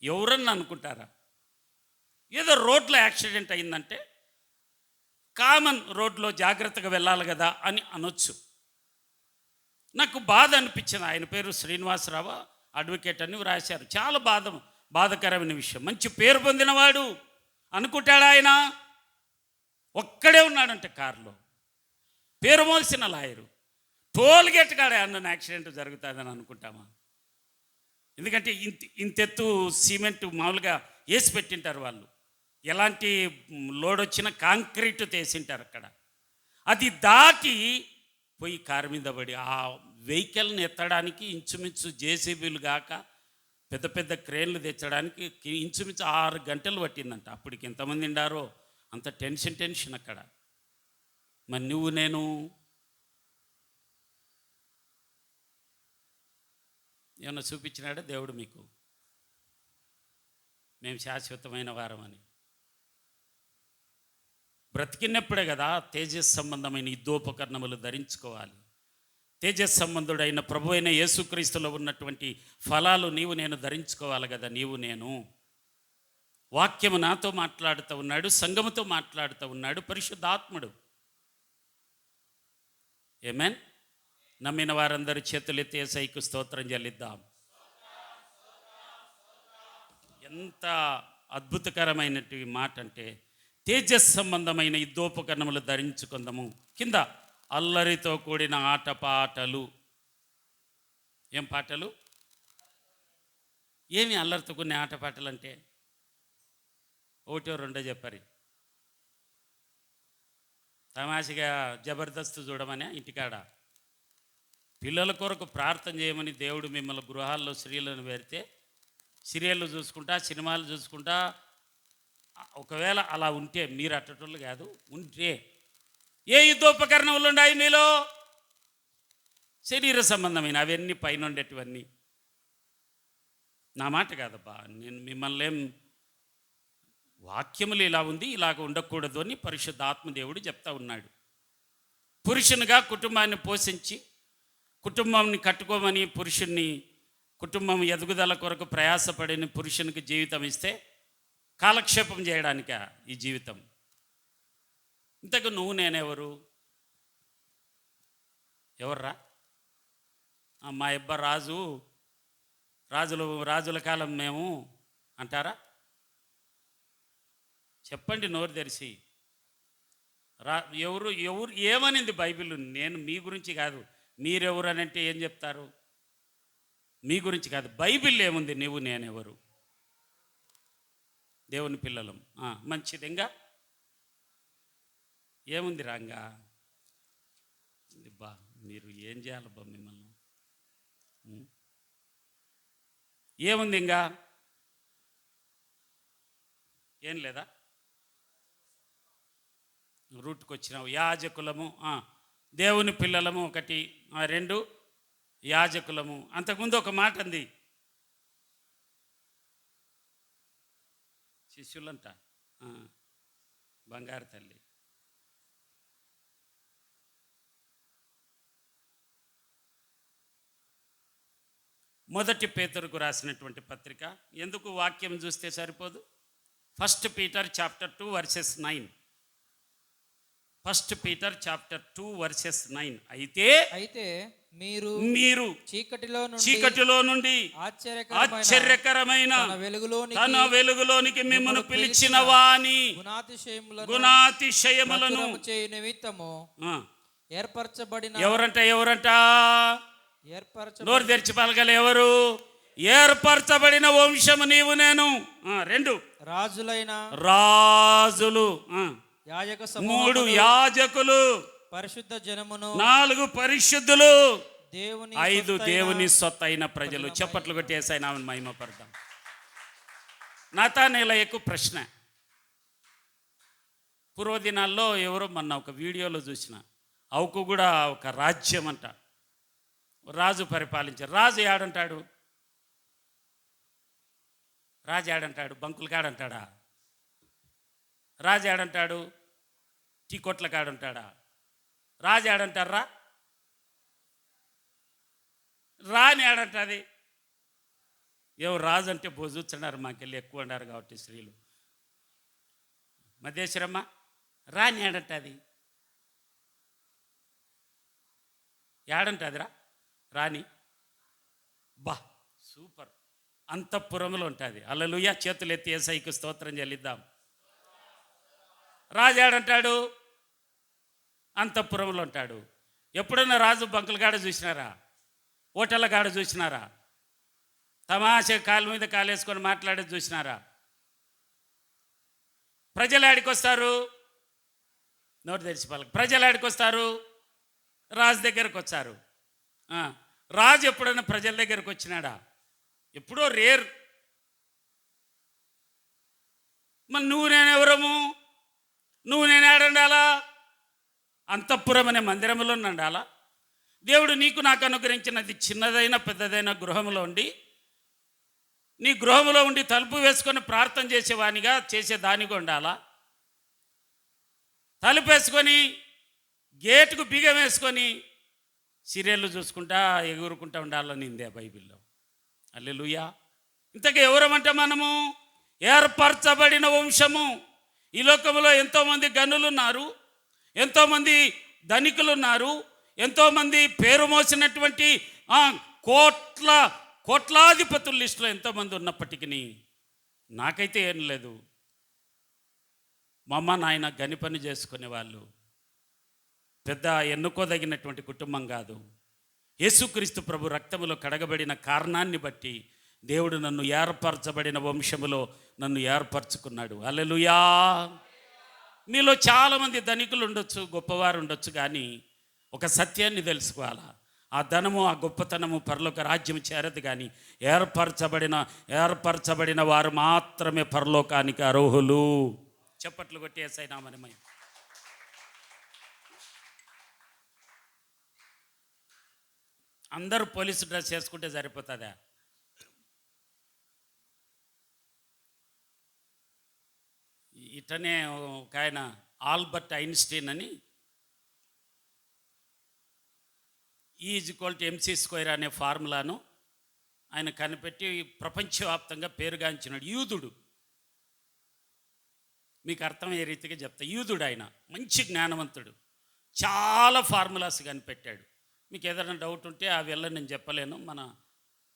ఎవరన్నా అనుకుంటారా? ఏదో రోడ్లో యాక్సిడెంట్ అయిందంటే కామన్, రోడ్లో జాగ్రత్తగా వెళ్ళాలి కదా అని అనొచ్చు. నాకు బాధ అనిపించింది. ఆయన పేరు శ్రీనివాసరావు, అడ్వకేట్ అని రాశారు. చాలా బాధకరమైన విషయం. మంచి పేరు పొందినవాడు అనుకుంటాడు ఆయన, ఒక్కడే ఉన్నాడంటే కారులో, పేరు మోసిన లాయరు. టోల్గేట్ కాడే అన్న యాక్సిడెంట్ జరుగుతుందని అనుకుంటామా? ఎందుకంటే ఇంతెత్తు సిమెంట్ మామూలుగా వేసి పెట్టింటారు వాళ్ళు, ఎలాంటి లోడ్ వచ్చినా కాంక్రీట్ వేసింటారు అక్కడ. అది దాటి పోయి కారు మీద పడి ఆ వెహికల్ని ఎత్తడానికి ఇంచుమించు జేసీబీలు కాక పెద్ద పెద్ద క్రేన్లు తెచ్చడానికి ఇంచుమించు 6 గంటలు పట్టిందంట. అప్పటికి ఎంతమంది ఉండారో, అంత టెన్షన్ అక్కడ. మరి నువ్వు నేను ఏమన్నా చూపించినాడా దేవుడు మీకు? మేము శాశ్వతమైన వారమని బ్రతికినప్పుడే కదా తేజస్ సంబంధమైన యుద్ధోపకరణములు ధరించుకోవాలి. తేజస్ సంబంధుడైన ప్రభు అయిన యేసుక్రీస్తులో ఉన్నటువంటి ఫలాలు నీవు నేను ధరించుకోవాలి కదా. నీవు నేను, వాక్యము నాతో మాట్లాడుతూ ఉన్నాడు, సంఘముతో మాట్లాడుతూ ఉన్నాడు పరిశుద్ధాత్ముడు. ఆమేన్. నమ్మిన వారందరూ చేతులెత్తి యేసయ్యకు స్తోత్రం చెల్లిద్దాం. ఎంత అద్భుతకరమైనటువంటి మాట అంటే, తేజస్ సంబంధమైన యుద్ధోపకరణములు ధరించుకుందాము. కింద అల్లరితో కూడిన ఆటపాటలు. ఏం పాటలు? ఏమి అల్లరితో కూడిన ఆటపాటలు అంటే? ఒకటో రెండో చెప్పారు. తమాషగా జబర్దస్త్ చూడమని ఇంటికాడ పిల్లల కొరకు ప్రార్థన చేయమని దేవుడు మిమ్మల్ని గృహాల్లో స్త్రీలను పెడితే సీరియళ్ళు చూసుకుంటా, సినిమాలు చూసుకుంటా, ఒకవేళ అలా ఉంటే, మీరు అట్టటోళ్ళు కాదు, ఉంటే ఏ యుద్ధోపకరణములు ఉన్నాయి మీలో? శరీర సంబంధమైన అవన్నీ పైన ఉండేటివన్నీ. నా మాట కాదబ్బా, నేను మిమ్మల్ని ఏం, వాక్యములు ఇలా ఉంది, ఇలాగ ఉండకూడదు అని పరిశుద్ధ ఆత్మదేవుడు చెప్తా ఉన్నాడు. పురుషునిగా కుటుంబాన్ని పోషించి కుటుంబాన్ని కట్టుకోమని, పురుషుణ్ణి కుటుంబం ఎదుగుదల కొరకు ప్రయాసపడిన పురుషునికి జీవితం ఇస్తే కాలక్షేపం చేయడానికా ఈ జీవితం? ఇంతకు నువ్వు నేనెవరు? ఎవర్రా? మా అబ్బ రాజుల కాలం మేము అంటారా? చెప్పండి నోరు తెరిచి. ఎవరు ఏమనింది బైబిల్? నేను మీ గురించి కాదు, మీరెవరు అని అంటే ఏం చెప్తారు? మీ గురించి కాదు, బైబిల్ ఏముంది? నువ్వు నేనెవరు? దేవుని పిల్లలం. మంచిది. ఇంకా ఏముంది రాంగా? బా మీరు ఏం చేయాలబ్బా మిమ్మల్ని? ఏముంది ఇంకా? ఏం లేదా? రూట్కి వచ్చినావు. యాజకులము, దేవుని పిల్లలము ఒకటి, రెండు యాజకులము. అంతకుముందు ఒక మాట అంది, శిష్యులంట. బంగారు తల్లి. మొదటి పేతురుకు రాసినటువంటి పత్రిక. ఎందుకు వాక్యం చూస్తే సరిపోదు? 1 Peter chapter 2 versus 9. 1 Peter chapter 2 versus 9. అయితే మీరు చీకటిలో నుండి ఆశ్చర్యకరమైన తన వెలుగులోనికి మిమ్మల్ని పిలిచిన వాని గుణాతిశయములను ఏర్పరచబడిన. ఎవరంట? నోరు తెరిచి పలకలు. ఎవరు? ఏర్పరచబడిన వంశము నీవు నేను. 2 రాజులు, 3 యాజకులు, పరిశుద్ధ జనమును, 4 పరిశుద్ధులు, 5 దేవుని దేవుని సొత్తైన ప్రజలు. చప్పట్లు కొట్టేసాయి ఆమెను మహిమపడతాం. నాతానేలయకు ప్రశ్న. పూర్వదినాల్లో ఎవరో మొన్న ఒక వీడియోలో చూసిన, అవుకు కూడా ఒక రాజ్యం అంట, రాజు పరిపాలించారు. రాజు ఏడంటాడు? బంకుల కాడంటాడా? రాజు ఏడంటాడు? టీ కొట్ల కాడుంటాడా? రాజు ఏడంటారా? రాని ఏడంటుంది? ఎవరు రాజు అంటే చూస్తున్నారు, మాకెళ్ళి ఎక్కువ ఉన్నారు కాబట్టి స్త్రీలు. మధ్యేశ్వరమ్మ రాని ఏడంటుంది? ఏడంటుందిరా రాణి? బా సూపర్. అంతఃపురంలో ఉంటుంది. హల్లెలూయా. చేతులు ఎత్తి యేసయ్యకు స్తోత్రం చెల్లిద్దాం. రాజు ఏడంటాడు? అంతఃపురంలో ఉంటాడు. ఎప్పుడన్నా రాజు బంకుల కాడ చూసినారా? హోటళ్ళ కాడ చూసినారా? తమాషా కాలు మీద కాలేసుకొని మాట్లాడేది చూసినారా? ప్రజలు ఆడికి వస్తారు? నోటి తెరిచి పలక. ప్రజలు ఆడికి వస్తారు? రాజు దగ్గరకు వచ్చారు. రాజు ఎప్పుడైనా ప్రజల దగ్గరకు వచ్చినాడా? ఎప్పుడో రేర్. మరి నువ్వు నేనెవరము? నువ్వు నేను ఏడండాలా? అంతఃపురం అనే మందిరంలో ఉండాలా? దేవుడు నీకు నాకు అనుగ్రహించినది చిన్నదైన పెద్దదైన గృహంలో ఉండి, నీ గృహంలో ఉండి తలుపు వేసుకొని ప్రార్థన చేసేవానిగా చేసేదానిగా ఉండాలా? తలుపు వేసుకొని గేటుకు బిగం వేసుకొని సీరియళ్ళు చూసుకుంటా ఎగురుకుంటా ఉండాలని ఇందే బైబిల్లో. హల్లెలూయా. ఇంతకీ ఎవరమంటే మనము ఏర్పరచబడిన వంశము. ఈ లోకంలో ఎంతోమంది గనులు ఉన్నారు, ఎంతోమంది ధనికులు ఉన్నారు, ఎంతోమంది పేరు మోసినటువంటి కోట్లాధిపతుల లిస్టులో ఎంతోమంది ఉన్నప్పటికీ నాకైతే ఏం లేదు. మా అమ్మ నాయన గని పని చేసుకునే వాళ్ళు, పెద్ద ఎన్నుకోదగినటువంటి కుటుంబం కాదు. యేసుక్రీస్తు ప్రభు రక్తములో కడగబడిన కారణాన్ని బట్టి దేవుడు నన్ను ఏర్పరచబడిన వంశములో నన్ను ఏర్పరచుకున్నాడు. హల్లెలూయా. మీలో చాలామంది ధనికులు ఉండొచ్చు, గొప్పవారు ఉండొచ్చు, కానీ ఒక సత్యాన్ని తెలుసుకోవాలా, ఆ ధనము ఆ గొప్పతనము పరలోక రాజ్యం చేరదు. కానీ ఏర్పరచబడిన వారు మాత్రమే పరలోకానికి అర్హులు. చప్పట్లు కొట్టి యేసయ్య నామమున మహిమ. అందరూ పోలీసు డ్రెస్ వేసుకుంటే సరిపోతుందా? ఇటనే ఒక ఆయన ఆల్బర్ట్ ఐన్స్టీన్ అని E=mc² అనే ఫార్ములాను ఆయన కనిపెట్టి ప్రపంచవ్యాప్తంగా పేరుగాంచినాడు. యూదుడు, మీకు అర్థమయ్యే రీతిగా చెప్తా. యూదుడు, ఆయన మంచి జ్ఞానవంతుడు, చాలా ఫార్ములాస్ కనిపెట్టాడు. మీకు ఏదైనా డౌట్ ఉంటే ఆ వెళ్ళ నేను చెప్పలేను. మన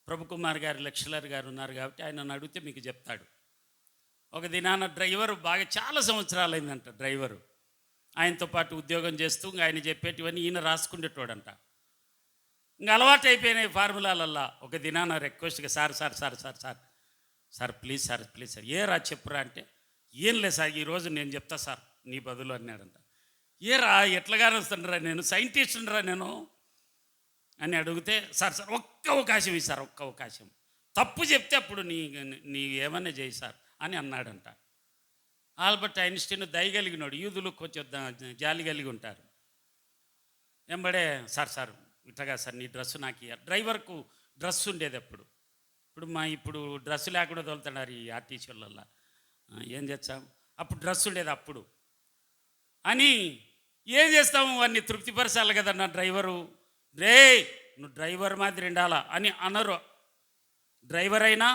ప్రభుకుమార్ గారు లెక్చరర్ గారు ఉన్నారు కాబట్టి ఆయన అడిగితే మీకు చెప్తాడు. ఒక దినాన డ్రైవరు, బాగా చాలా సంవత్సరాలు అయిందంట డ్రైవరు, ఆయనతో పాటు ఉద్యోగం చేస్తూ ఆయన చెప్పేటివన్నీ ఈయన రాసుకునేటోడంట. ఇంకా అలవాటు అయిపోయినాయి ఫార్ములాలల్లా. ఒక దినాన రిక్వెస్ట్గా, సార్ ప్లీజ్ సార్ ఏ రా చెప్పురా అంటే, ఏం లేదు సార్ ఈరోజు నేను చెప్తా సార్ నీ బదులు అన్నాడంట. ఏ రా ఎట్లాగానే వస్తుండ్రా, నేను సైంటిస్ట్రా నేను అని అడిగితే, సార్ ఒక్క అవకాశం ఇవి సార్, ఒక్క అవకాశం, తప్పు చెప్తే అప్పుడు నీ ఏమన్నా చేయి సార్ అని అన్నాడంట. ఆల్బర్ట్ ఐన్స్టీన్ దయగలిగినాడు, యూదులు కొంచెం జాలి కలిగి ఉంటారు. ఎంబడే సార్ ఇట్లాగా సార్ నీ డ్రెస్సు నాకు డ్రైవర్కు డ్రెస్ ఉండేది అప్పుడు. ఇప్పుడు డ్రెస్సు లేకుండా తోలుతున్నారు ఈ ఆర్టీసీ వాళ్ళల్లో. ఏం చేస్తాం, అప్పుడు డ్రెస్ ఉండేది అప్పుడు అని. ఏం చేస్తాము, వాడిని తృప్తిపరచాలి కదా నా డ్రైవరు. రే నువ్వు డ్రైవర్ మాదిరి ఉండాలా అని అనరు. డ్రైవర్ అయినా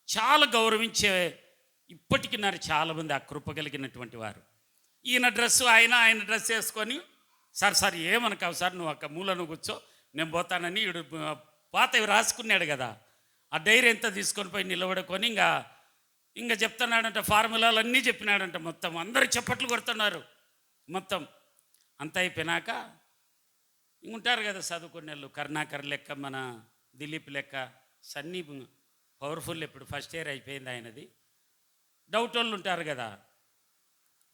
చాలా గౌరవించే ఇప్పటికి నాకు చాలామంది ఆ కృప కలిగినటువంటి వారు. ఈయన డ్రెస్సు ఆయన డ్రెస్ వేసుకొని, సార్ ఏమనకావు సార్, నువ్వు అక్క మూలను కూర్చో నేను పోతానని ఈడు పాతవి రాసుకున్నాడు కదా, ఆ డైరీ ఎంత తీసుకొని పోయి నిలబడుకొని ఇంకా చెప్తున్నాడంట, ఫార్ములాలన్నీ చెప్పినాడంట. మొత్తం అందరూ చప్పట్లు కొడుతున్నారు. మొత్తం అంత అయిపోయినాక ఇంకుంటారు కదా చదువుకునే వాళ్ళు, కరుణాకర్ లెక్క, మన దిలీప్ లెక్క, సన్నీ పవర్ఫుల్. ఇప్పుడు ఫస్ట్ ఇయర్ అయిపోయింది ఆయనది. డౌట్ వాళ్ళు ఉంటారు కదా,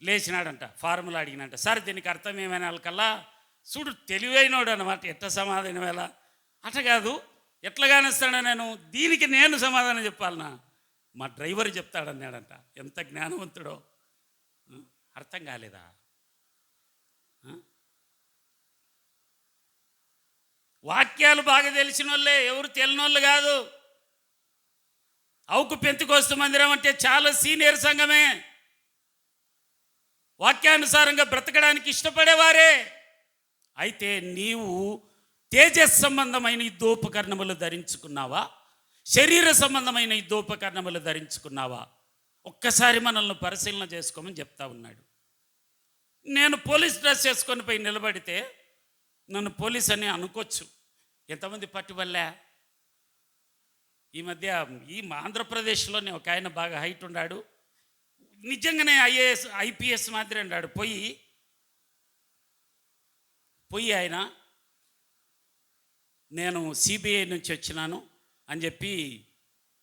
లేచినాడంట, ఫార్ములా అడిగినంట. సార్ దీనికి అర్థం ఏమైనా వాళ్ళకల్లా చూడు తెలివైనోడు అనమాట, ఎట్లా సమాధానం ఎలా అట్ట కాదు, ఎట్లా కానిస్తాడా నేను, దీనికి నేను సమాధానం చెప్పాలనా, మా డ్రైవర్ చెప్తాడన్నాడంట. ఎంత జ్ఞానవంతుడో. అర్థం కాలేదా? వాక్యాలు బాగా తెలిసిన వాళ్ళే, ఎవరు తెలియని వాళ్ళు కాదు. అవుకు పెంతుకోస్తు మందిరం అంటే చాలా సీనియర్ సంఘమే, వాక్యానుసారంగా బ్రతకడానికి ఇష్టపడేవారే. అయితే నీవు తేజస్ సంబంధమైన యుద్ధోపకరణములు ధరించుకున్నావా, శరీర సంబంధమైన యుద్ధోపకరణములు ధరించుకున్నావా? ఒక్కసారి మనల్ని పరిశీలన చేసుకోమని చెప్తా ఉన్నాడు. నేను పోలీస్ డ్రెస్ వేసుకొని పోయి నిలబడితే నన్ను పోలీస్ అని అనుకోవచ్చు. ఎంతమంది పట్టుబల్లే. ఈ మధ్య ఆంధ్రప్రదేశ్లోనే ఒక ఆయన బాగా హైట్ ఉన్నాడు, నిజంగానే ఐఏఎస్ ఐపీఎస్ మాదిరి అన్నాడు. పోయి ఆయన నేను సిబిఐ నుంచి వచ్చినాను అని చెప్పి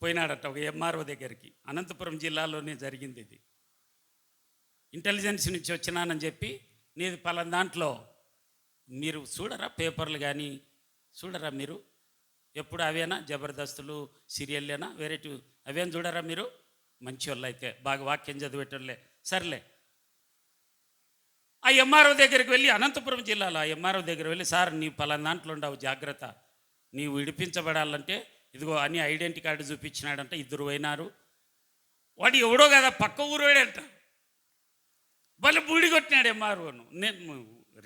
పోయినాడట ఒక ఎంఆర్ఓ దగ్గరికి. అనంతపురం జిల్లాలోనే జరిగింది ఇది. ఇంటెలిజెన్స్ నుంచి వచ్చినానని చెప్పి, నీది పలానా దాంట్లో మీరు చూడరా పేపర్లు కానీ చూడరా మీరు, ఎప్పుడు అవేనా జబర్దస్తులు సీరియల్లేనా వెరైటీ అవేం చూడరా మీరు, మంచి వాళ్ళు అయితే బాగా వాక్యం చదివేటోళ్ళే. సర్లే, ఆ ఎంఆర్ఓ దగ్గరికి వెళ్ళి, అనంతపురం జిల్లాలో ఆ ఎంఆర్ఓ దగ్గర వెళ్ళి, సార్ నీ పలానా దాంట్లో ఉండవు జాగ్రత్త, నీవు విడిపించబడాలంటే ఇదిగో అని ఐడెంటిటీ కార్డు చూపించినాడంట. 2 పోయినారు. వాడు ఎవడో కదా, పక్క ఊరోడంట. భలే బూడి కొట్టినాడు ఎంఆర్ఓను. నేను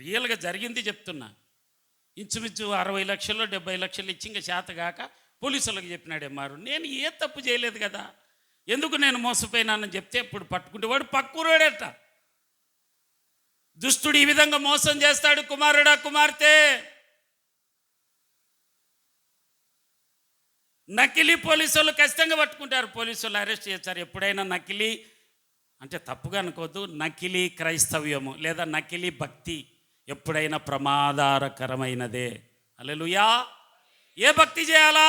రియల్గా జరిగింది చెప్తున్నా. ఇంచుమించు 60 లక్షలు 70 లక్షలు ఇచ్చి ఇంకా చేతగాక పోలీసులకు చెప్పినాడు ఎంఆర్ఓ. నేను ఏ తప్పు చేయలేదు కదా, ఎందుకు నేను మోసపోయినానని చెప్తే ఇప్పుడు పట్టుకుంటే వాడు పక్కూరోడట. దుష్టుడు ఈ విధంగా మోసం చేస్తాడు. కుమారుడా కుమార్తె, నకిలీ పోలీసు వాళ్ళు ఖచ్చితంగా పట్టుకుంటారు, పోలీసు వాళ్ళు అరెస్ట్ చేస్తారు. ఎప్పుడైనా నకిలీ అంటే తప్పుగా అనుకోవద్దు, నకిలీ క్రైస్తవ్యము లేదా నకిలీ భక్తి ఎప్పుడైనా ప్రమాదకరమైనదే. హల్లెలూయా. ఏ భక్తి చేయాలా?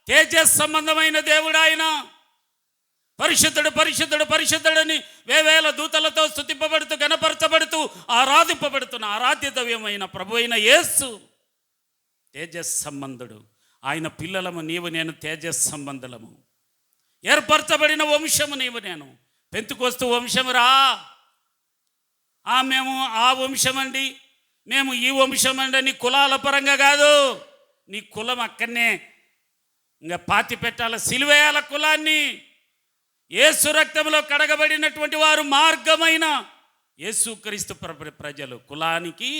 తేజస్ సంబంధమైన దేవుడు ఆయన. పరిశుద్ధుడు పరిశుద్ధుడు పరిశుద్ధుడని వేవేల దూతలతో స్తుతింపబడుతూ గణపరచబడుతూ ఆరాధింపబడుతున్న ఆరాధ్య దైవమైన ప్రభు అయిన యేసు తేజస్ సంబంధుడు. ఆయన పిల్లలము నీవు నేను తేజస్ సంబంధులము. ఏర్పరచబడిన వంశము నీవు నేను. పెంతుకొస్తూ వంశమురా, మేము ఆ వంశమండి, మేము ఈ వంశమండి అని కులాల పరంగా కాదు. నీ కులం అక్కడనే ఇంకా పాతి పెట్టాల, సిలువేయాల కులాన్ని. యేసు రక్తంలో కడగబడినటువంటి వారు మార్గమైన యేసుక్రీస్తు ప్రజలు, కులానికి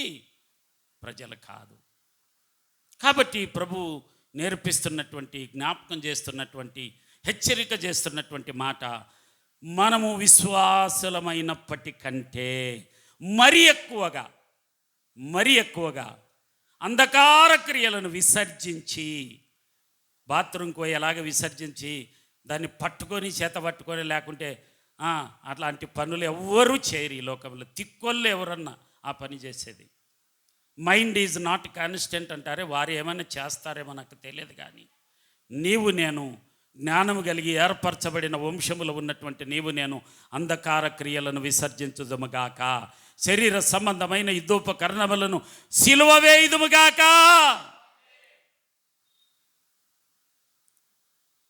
ప్రజలు కాదు. కాబట్టి ప్రభు నేర్పిస్తున్నటువంటి, జ్ఞాపకం చేస్తున్నటువంటి, హెచ్చరిక చేస్తున్నటువంటి మాట, మనము విశ్వాసులమైనప్పటికంటే మరి ఎక్కువగా అంధకార క్రియలను విసర్జించి, బాత్రూమ్కి పోయి ఎలాగ విసర్జించి దాన్ని పట్టుకొని చేత పట్టుకొని, లేకుంటే అట్లాంటి పనులు ఎవ్వరూ చేయరు ఈ లోకంలో. తిక్కోళ్ళు ఎవరన్నా ఆ పని చేసేది. మైండ్ ఈజ్ నాట్ కాన్స్టెంట్ అంటారే, వారు ఏమైనా చేస్తారేమో నాకు తెలియదు. కానీ నీవు నేను జ్ఞానము కలిగి ఏర్పరచబడిన వంశములో ఉన్నటువంటి నీవు నేను అంధకార క్రియలను విసర్జించుదుముగాక, శరీర సంబంధమైన యుద్ధోపకరణములను సిలువ వేయుదుముగాక.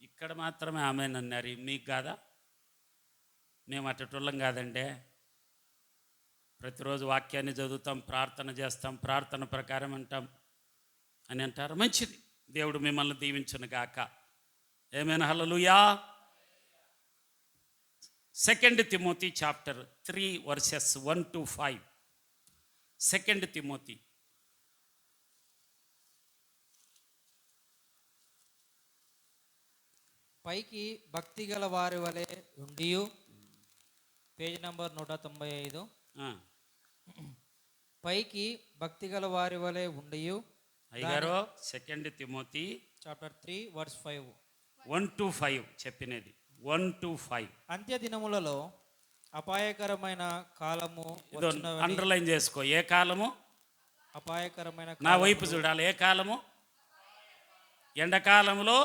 ఇక్కడ మాత్రమే ఆమెనన్నారు, మీకు కాదా? మేము అట్టటోళ్ళం కాదండి. ప్రతిరోజు వాక్యాన్ని చదువుతాం, ప్రార్థన చేస్తాం, ప్రార్థన ప్రకారం అంటాం అని అంటారు. మంచిది, దేవుడు మిమ్మల్ని దీవించును గాక. ఏమైనా హల్లెలూయా. 2 Timothy chapter 3 versus 1 to 5. 2 Timothy పైకి భక్తి గల వారి వలె ఉండియు, పేజ్ నంబర్ 195. పైకి భక్తి గల వారి వలె ఉండియు అయ్యారో 2 తిమోతి చాప్టర్ 3 వర్స్ 5. 1 to 5 చెప్పినది. 1 to 5. అంత్య దినములలో అపాయకరమైన కాలము అండర్లైన్ చేసుకో. ఏ కాలము? అపాయకరమైన, నా వైపు చూడాలి. ఏ కాలము? ఎండాకాలంలో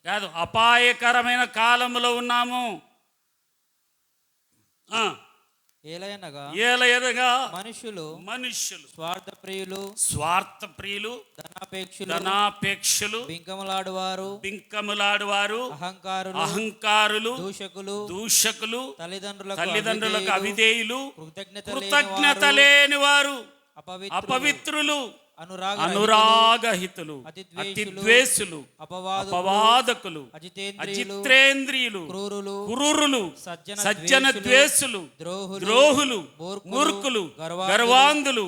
కాదు, అపాయకరమైన కాలంలో ఉన్నాము. ఏలయనగా మనుషులు స్వార్థప్రియులు, ధనాపేక్షులు, బింకములాడువారు, అహంకారులు, దూషకులు, తల్లిదండ్రులకు అవిధేయులు, కృతజ్ఞత లేని వారు, అపవిత్రులు, అనురాగహితులు, అతిద్వేషులు, అపవాదకులు, అజితేంద్రియులు, క్రూరులు, సజ్జన ద్వేషులు, ద్రోహులు, మూర్ఖులు, గర్వాంధులు,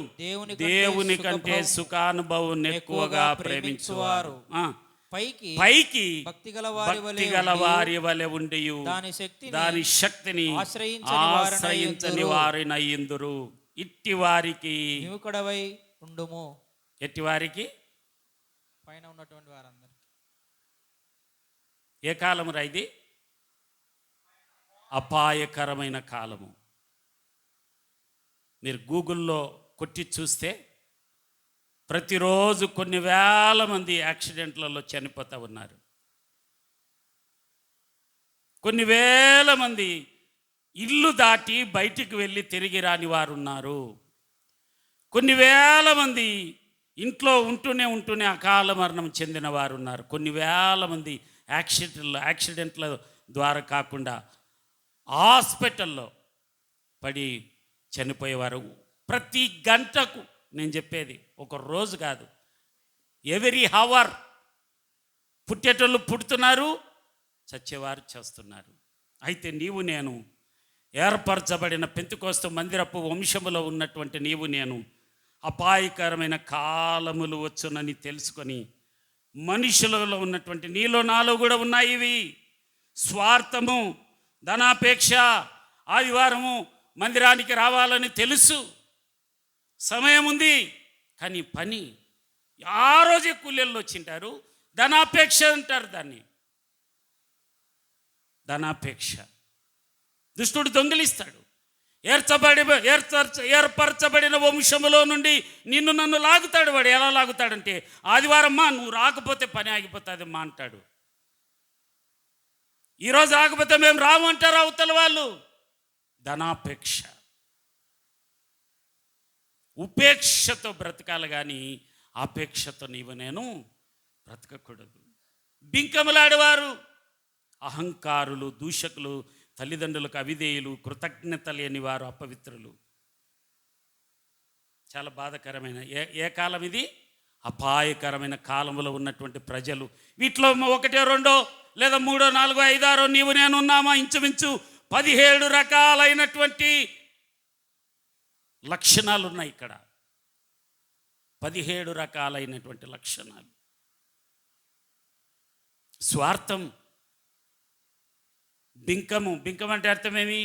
దేవుని కంటే సుఖానుభవం ఎక్కువగా ప్రేమించువారు. పైకి భక్తిగల వారి వలె ఉండి దాని శక్తిని ఆశ్రయించని వారినయ్యుందురు. ఇట్టి వారికి ఉండుము. ఎట్టి వారికి? పైన ఉన్నటువంటి వారందరూ. ఏ కాలము రా ఇది? అపాయకరమైన కాలము. మీరు గూగుల్లో కొట్టి చూస్తే ప్రతిరోజు కొన్ని వేల మంది యాక్సిడెంట్లలో చనిపోతూ ఉన్నారు. కొన్ని వేల మంది ఇల్లు దాటి బయటికి వెళ్ళి తిరిగి రాని వారు ఉన్నారు. కొన్ని వేల మంది ఇంట్లో ఉంటూనే అకాల మరణం చెందిన వారు ఉన్నారు. కొన్ని వేల మంది యాక్సిడెంట్ల ద్వారా కాకుండా హాస్పిటల్లో పడి చనిపోయేవారు. ప్రతి గంటకు, నేను చెప్పేది ఒక రోజు కాదు, ఎవ్రీ హవర్ పుట్టేటోళ్ళు పుడుతున్నారు, చచ్చేవారు చేస్తున్నారు. అయితే నీవు నేను ఏర్పరచబడిన పెంతెకోస్తు మందిరపు వంశములో ఉన్నటువంటి నీవు నేను అపాయకరమైన కాలములు వచ్చునని తెలుసుకొని, మనుషులలో ఉన్నటువంటి నీలో నాలో కూడా ఉన్నాయి ఇవి. స్వార్థము, ధనాపేక్ష, ఆదివారము మందిరానికి రావాలని తెలుసు, సమయం ఉంది, కానీ పని. ఆ రోజే కూలీళ్ళు వచ్చింటారు, ధనాపేక్ష అంటారు దాన్ని. ధనాపేక్ష. దుష్టుడు దొంగిలిస్తాడు. ఏర్పరచబడిన వంశములో నుండి నిన్ను నన్ను లాగుతాడు. వాడు ఎలా లాగుతాడంటే, ఆదివారం మా నువ్వు రాకపోతే పని ఆగిపోతుంది మా అంటాడు. ఈరోజు రాకపోతే మేము రాము అంటారు అవతల వాళ్ళు. ధనాపేక్ష. ఉపేక్షతో బ్రతకాలి కానీ ఆపేక్షతో నీవు నేను బ్రతకకూడదు. బింకములాడేవారు, అహంకారులు, దూషకులు, తల్లిదండ్రులకు అవిధేయులు, కృతజ్ఞత లేని వారు, అపవిత్రులు. చాలా బాధాకరమైన ఏ కాలం ఇది? అపాయకరమైన కాలంలో ఉన్నటువంటి ప్రజలు. వీటిలో 1, 2 లేదా 3, 4, 5, 6 నీవు నేను ఉన్నామా? ఇంచుమించు 17 రకాలైనటువంటి లక్షణాలు ఉన్నాయి ఇక్కడ. 17 రకాలైనటువంటి లక్షణాలు. స్వార్థం, బింకం అంటే అర్థమేమి?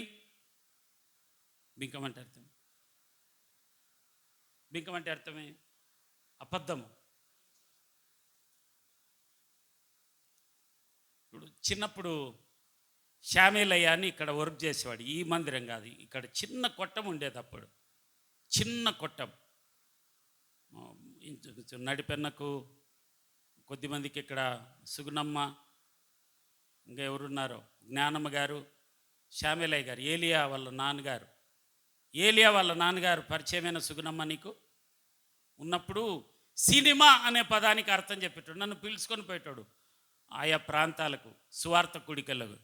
బింకం అంటే అర్థమే అబద్ధము. ఇప్పుడు చిన్నప్పుడు శ్యామేలయ్య అని ఇక్కడ వర్క్ చేసేవాడు. ఈ మందిరం కాదు, ఇక్కడ చిన్న కొట్టం ఉండేది అప్పుడు. చిన్న కొట్టం. నడిపెన్నకు కొద్దిమందికి ఇక్కడ సుగుణమ్మ, ఇంకా ఎవరున్నారో జ్ఞానమ్మ గారు, శ్యామేలయ్య గారు, ఏలియా వాళ్ళ నాన్నగారు పరిచయమైన సుగుణమ్మ నీకు ఉన్నప్పుడు సినిమా అనే పదానికి అర్థం చెప్పేటాడు. నన్ను పిలుచుకొని పోయేటాడు ఆయా ప్రాంతాలకు, సువార్త కుడికలకు.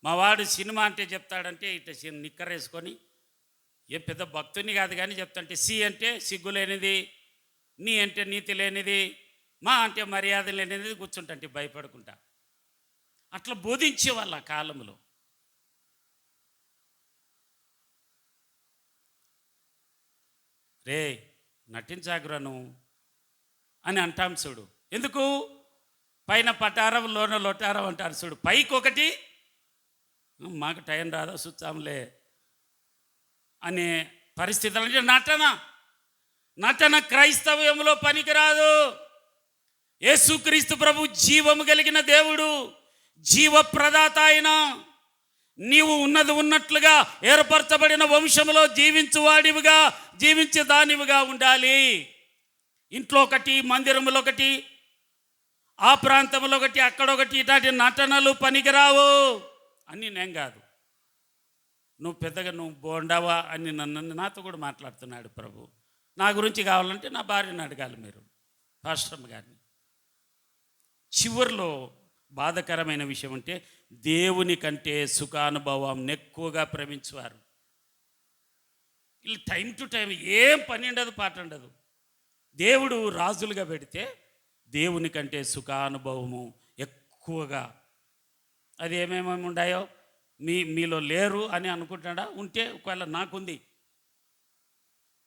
మా వాడు సినిమా అంటే చెప్తాడంటే ఇట్లా నిక్కర్ వేసుకొని, ఏ పెద్ద భక్తుని కాదు కానీ చెప్తాంటే, సి అంటే సిగ్గు లేనిది, నీ అంటే నీతి లేనిది, మా అంటే మర్యాద లేనిది కూర్చుంటే భయపడుకుంటా. అట్లా బోధించేవాళ్ళు ఆ కాలంలో. రే నటించాగురను అని అంటాం చూడు. ఎందుకు? పైన పటారం లోన లొటారం అంటారు చూడు. పైకి ఒకటి, మాకు టైం రాదా చూచాంలే అనే పరిస్థితులు. అంటే నటన క్రైస్తవ్యంలో పనికిరాదు. యేసుక్రీస్తు ప్రభు జీవము కలిగిన దేవుడు, జీవప్రదాత ఆయన. నీవు ఉన్నది ఉన్నట్లుగా ఏర్పరచబడిన వంశంలో జీవించువాడివిగా, జీవించే దానివిగా ఉండాలి. ఇంట్లో ఒకటి, మందిరంలో ఒకటి, ఆ ప్రాంతంలో ఒకటి, అక్కడొకటి, ఇట్లాంటి నటనలు పనికిరావు. అని నేను కాదు, నువ్వు పెద్దగా నువ్వు బోండావా అని నాతో కూడా మాట్లాడుతున్నాడు ప్రభు. నా గురించి కావాలంటే నా భార్యని అడగాలి మీరు, పాస్టర్ గారిని. చివరిలో బాధకరమైన విషయం అంటే, దేవుని కంటే సుఖానుభవం ఎక్కువగా ప్రేమించేవారు. వీళ్ళు టైం టు టైం ఏం పని ఉండదు, పాట ఉండదు. దేవుడు రాజులుగా పెడితే దేవుని కంటే సుఖానుభవము ఎక్కువగా. అది ఏమేమి ఉన్నాయో మీలో లేరు అని అనుకుంటాడా? ఉంటే ఒకవేళ నాకుంది,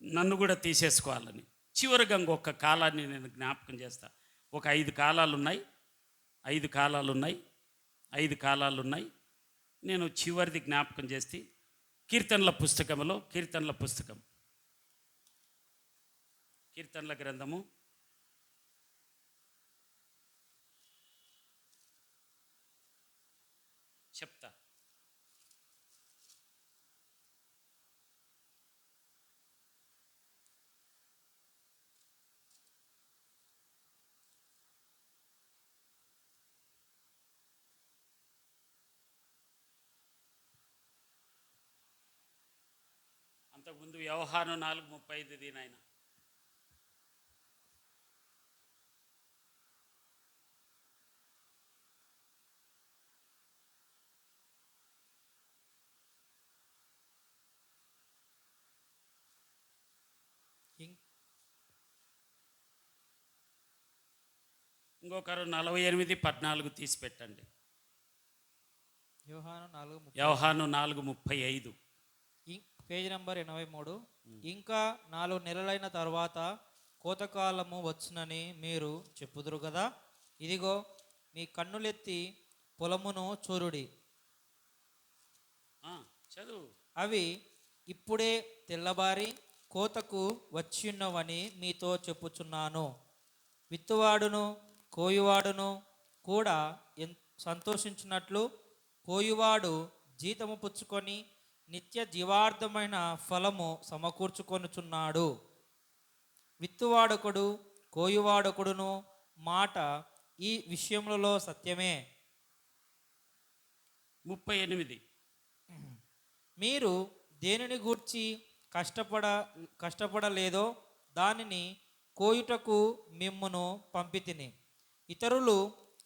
నన్ను కూడా తీసేసుకోవాలని. చివరిగా ఇంకొక కాలాన్ని నేను జ్ఞాపకం చేస్తా. ఒక 5 కాలాలు ఉన్నాయి. 5 కాలాలు ఉన్నాయి. నేను చివరిది జ్ఞాపకం చేస్తే, కీర్తనల గ్రంథము చెప్తా. అంతకుముందు యోహాను 4:35 దీనైనా. ఇంకొకరు 48:14 తీసి పెట్టండి. యోహాను 4:35 పేజ్ నంబర్ 83. ఇంకా 4 నెలలైన తర్వాత కోతకాలము వచ్చునని మీరు చెప్పుదురు కదా. ఇదిగో మీ కన్నులెత్తి పొలమును చూరుడి. చదువు. అవి ఇప్పుడే తెల్లబారి కోతకు వచ్చియున్నవని మీతో చెప్పుచున్నాను. విత్తువాడును కోయువాడును కూడా సంతోషించినట్లు కోయువాడు జీతము పుచ్చుకొని నిత్య జీవార్థమైన ఫలము సమకూర్చుకొనుచున్నాడు. విత్తువాడొకడు కోయువాడొకడును మాట ఈ విషయములలో సత్యమే. 38. మీరు దేనిని గూర్చి కష్టపడలేదో దానిని కోయుటకు మిమ్మును పంపితిని. ఇతరులు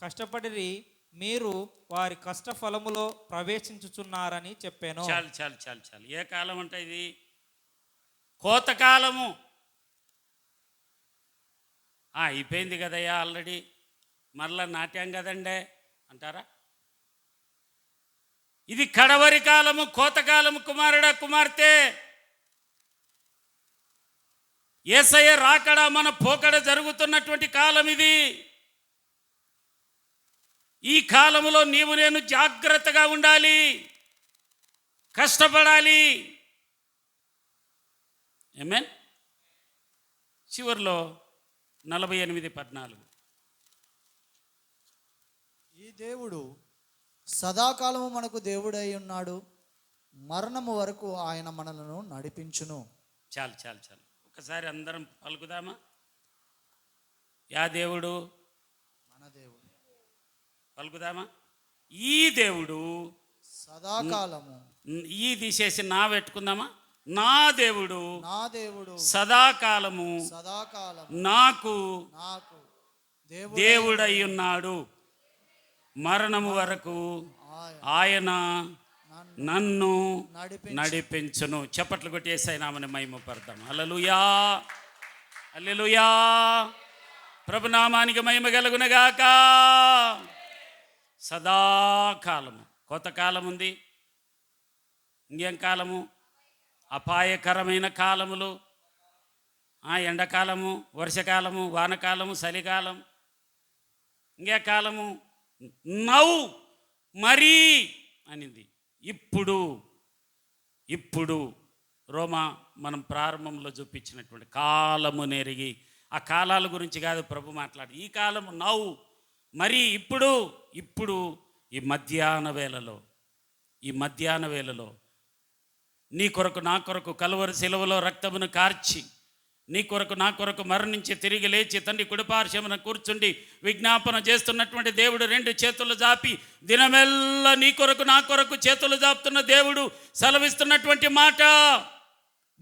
కష్టపడిరి, మీరు వారి కష్ట ఫలములో ప్రవేశించుచున్నారని చెప్పాను. చాలు చాలు చాలు చాలు. ఏ కాలం అంటే ఇది? కోతకాలము. అయిపోయింది కదయ్యా ఆల్రెడీ, మరలా నాట్యం కదండే అంటారా? ఇది కడవరి కాలము, కోతకాలము. కుమారుడా, కుమార్తె, యేసయ్య రాకడ మన పోకడ జరుగుతున్నటువంటి కాలం ఇది. ఈ కాలములో నీవు నేను జాగ్రత్తగా ఉండాలి, కష్టపడాలి. ఆమేన్. చివరిలో 48:14. ఈ దేవుడు సదాకాలము మనకు దేవుడై ఉన్నాడు, మరణము వరకు ఆయన మనలను నడిపించును. చాలు చాలు చాలు. ఒకసారి అందరం పలుకుదామా? యా దేవుడు? మన దేవుడు. పలుకుదామా? ఈ దేవుడు సదాకాలము. ఈ తీసేసి నా పెట్టుకుందామా? నా దేవుడు, నా దేవుడు సదాకాలము సదాకాలము నాకు నాకు దేవుడై ఉన్నాడు, మరణము వరకు ఆయన నన్ను నడిపించును. చప్పట్లు కొట్టి యేసయ్య నామమున మహిమపడదాం. హల్లెలూయా, హల్లెలూయా. ప్రభునామానికి మహిమ కలుగునగాక. సదాకాలము. కొంతకాలం ఉంది, ఇంకేం కాలము? అపాయకరమైన కాలములు. ఎండాకాలము, వర్షకాలము, వానకాలము, చలికాలం. ఇంకే కాలము? నౌ, మరీ అనింది. ఇప్పుడు రోమా మనం ప్రారంభంలో చూపించినటువంటి కాలము నెరిగి, ఆ కాలాల గురించి కాదు ప్రభు మాట్లాడు. ఈ కాలము నౌ, మరి ఇప్పుడు ఈ మధ్యాహ్న వేళలో నీ కొరకు నా కొరకు కలువరి శిలువలో రక్తమును కార్చి, నీ కొరకు నా కొరకు మరణించి తిరిగి లేచి తండ్రి కుడిపార్శ్వమున కూర్చుండి విజ్ఞాపన చేస్తున్నటువంటి దేవుడు, రెండు చేతులు జాపి దినమెల్లా నీ కొరకు నా కొరకు చేతులు జాపుతున్న దేవుడు సెలవిస్తున్నటువంటి మాట,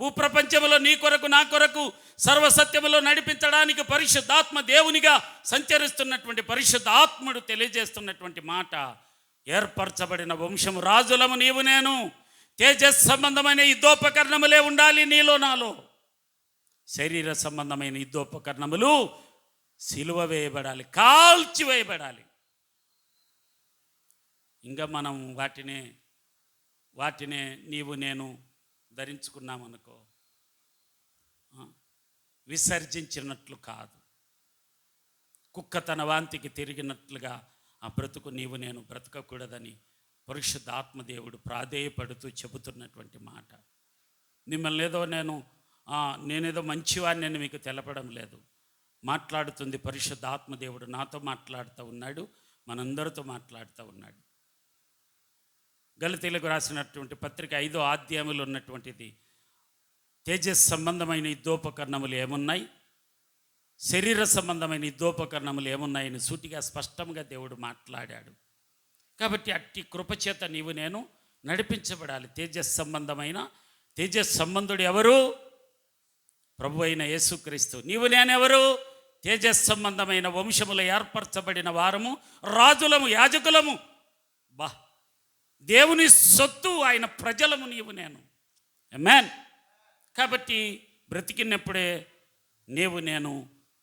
భూప్రపంచములో నీ కొరకు నా కొరకు సర్వసత్యములో నడిపించడానికి పరిశుద్ధాత్మ దేవునిగా సంచరిస్తున్నటువంటి పరిశుద్ధాత్ముడు తెలియజేస్తున్నటువంటి మాట, ఏర్పరచబడిన వంశము, రాజులము నీవు నేను, తేజస్ సంబంధమైన యుద్ధోపకరణములే ఉండాలి నీలో నాలో. శరీర సంబంధమైన యుద్ధోపకరణములు సిలువ వేయబడాలి, కాల్చి వేయబడాలి. ఇంకా మనం వాటినే నీవు నేను ధరించుకున్నామనుకో, విసర్జించినట్లు కాదు. కుక్క తన వాంతికి తిరిగినట్లుగా ఆ బ్రతుకు నీవు నేను బ్రతకకూడదని పరిశుద్ధాత్మ దేవుడు ప్రాధేయపడుతూ చెబుతున్నటువంటి మాట. మిమ్మల్ని నేనేదో మంచివాడిని మీకు తెలపడం లేదు, మాట్లాడుతుంది పరిశుద్ధాత్మ దేవుడు. నాతో మాట్లాడుతూ ఉన్నాడు, మనందరితో మాట్లాడుతూ ఉన్నాడు. గలతీలకు రాసినటువంటి పత్రిక 5వ అధ్యాయంలో ఉన్నటువంటిది, తేజస్ సంబంధమైన యుద్ధోపకరణములు ఏమున్నాయి, శరీర సంబంధమైన యుద్ధోపకరణములు ఏమున్నాయని సూటిగా స్పష్టంగా దేవుడు మాట్లాడాడు. కాబట్టి అట్టి కృపచేత నీవు నేను నడిపించబడాలి. తేజస్ సంబంధుడు ఎవరు? ప్రభు అయిన యేసుక్రీస్తు. నీవు నేనెవరు? తేజస్ సంబంధమైన వంశములు ఏర్పరచబడిన వారము, రాజులము, యాజకులము, దేవుని సొత్తు, ఆయన ప్రజలము నీవు నేను. ఆమేన్. కాబట్టి బ్రతికినప్పుడే నీవు నేను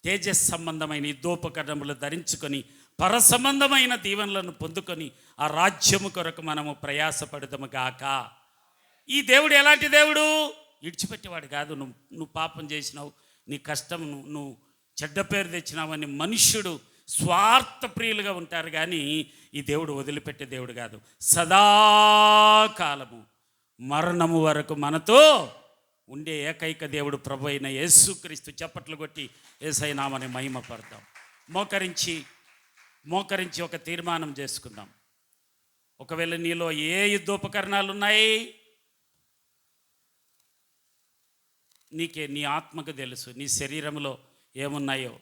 తేజస్ సంబంధమైన యుద్ధోపకరణములు ధరించుకొని పరసంబంధమైన దీవెనలను పొందుకొని ఆ రాజ్యము కొరకు మనము ప్రయాసపడదము గాక. ఈ దేవుడు ఎలాంటి దేవుడు? ఇడిచిపెట్టేవాడు కాదు. నువ్వు పాపం చేసినావు, నీ కష్టం, నువ్వు చెడ్డ పేరు తెచ్చినావని మనుష్యుడు స్వార్థ ప్రియులుగా ఉంటారు, కానీ ఈ దేవుడు వదిలిపెట్టే దేవుడు కాదు. సదాకాలము మరణము వరకు మనతో ఉండే ఏకైక దేవుడు ప్రభు అయిన యేసుక్రీస్తు. చప్పట్లు కొట్టి యేసయ్య నామమున మహిమ పడదాం. మోకరించి మోకరించి ఒక తీర్మానం చేసుకుందాం. ఒకవేళ నీలో ఏ యుద్ధోపకరణాలు ఉన్నాయి, నీ ఆత్మకు తెలుసు. నీ శరీరంలో ఏమున్నాయో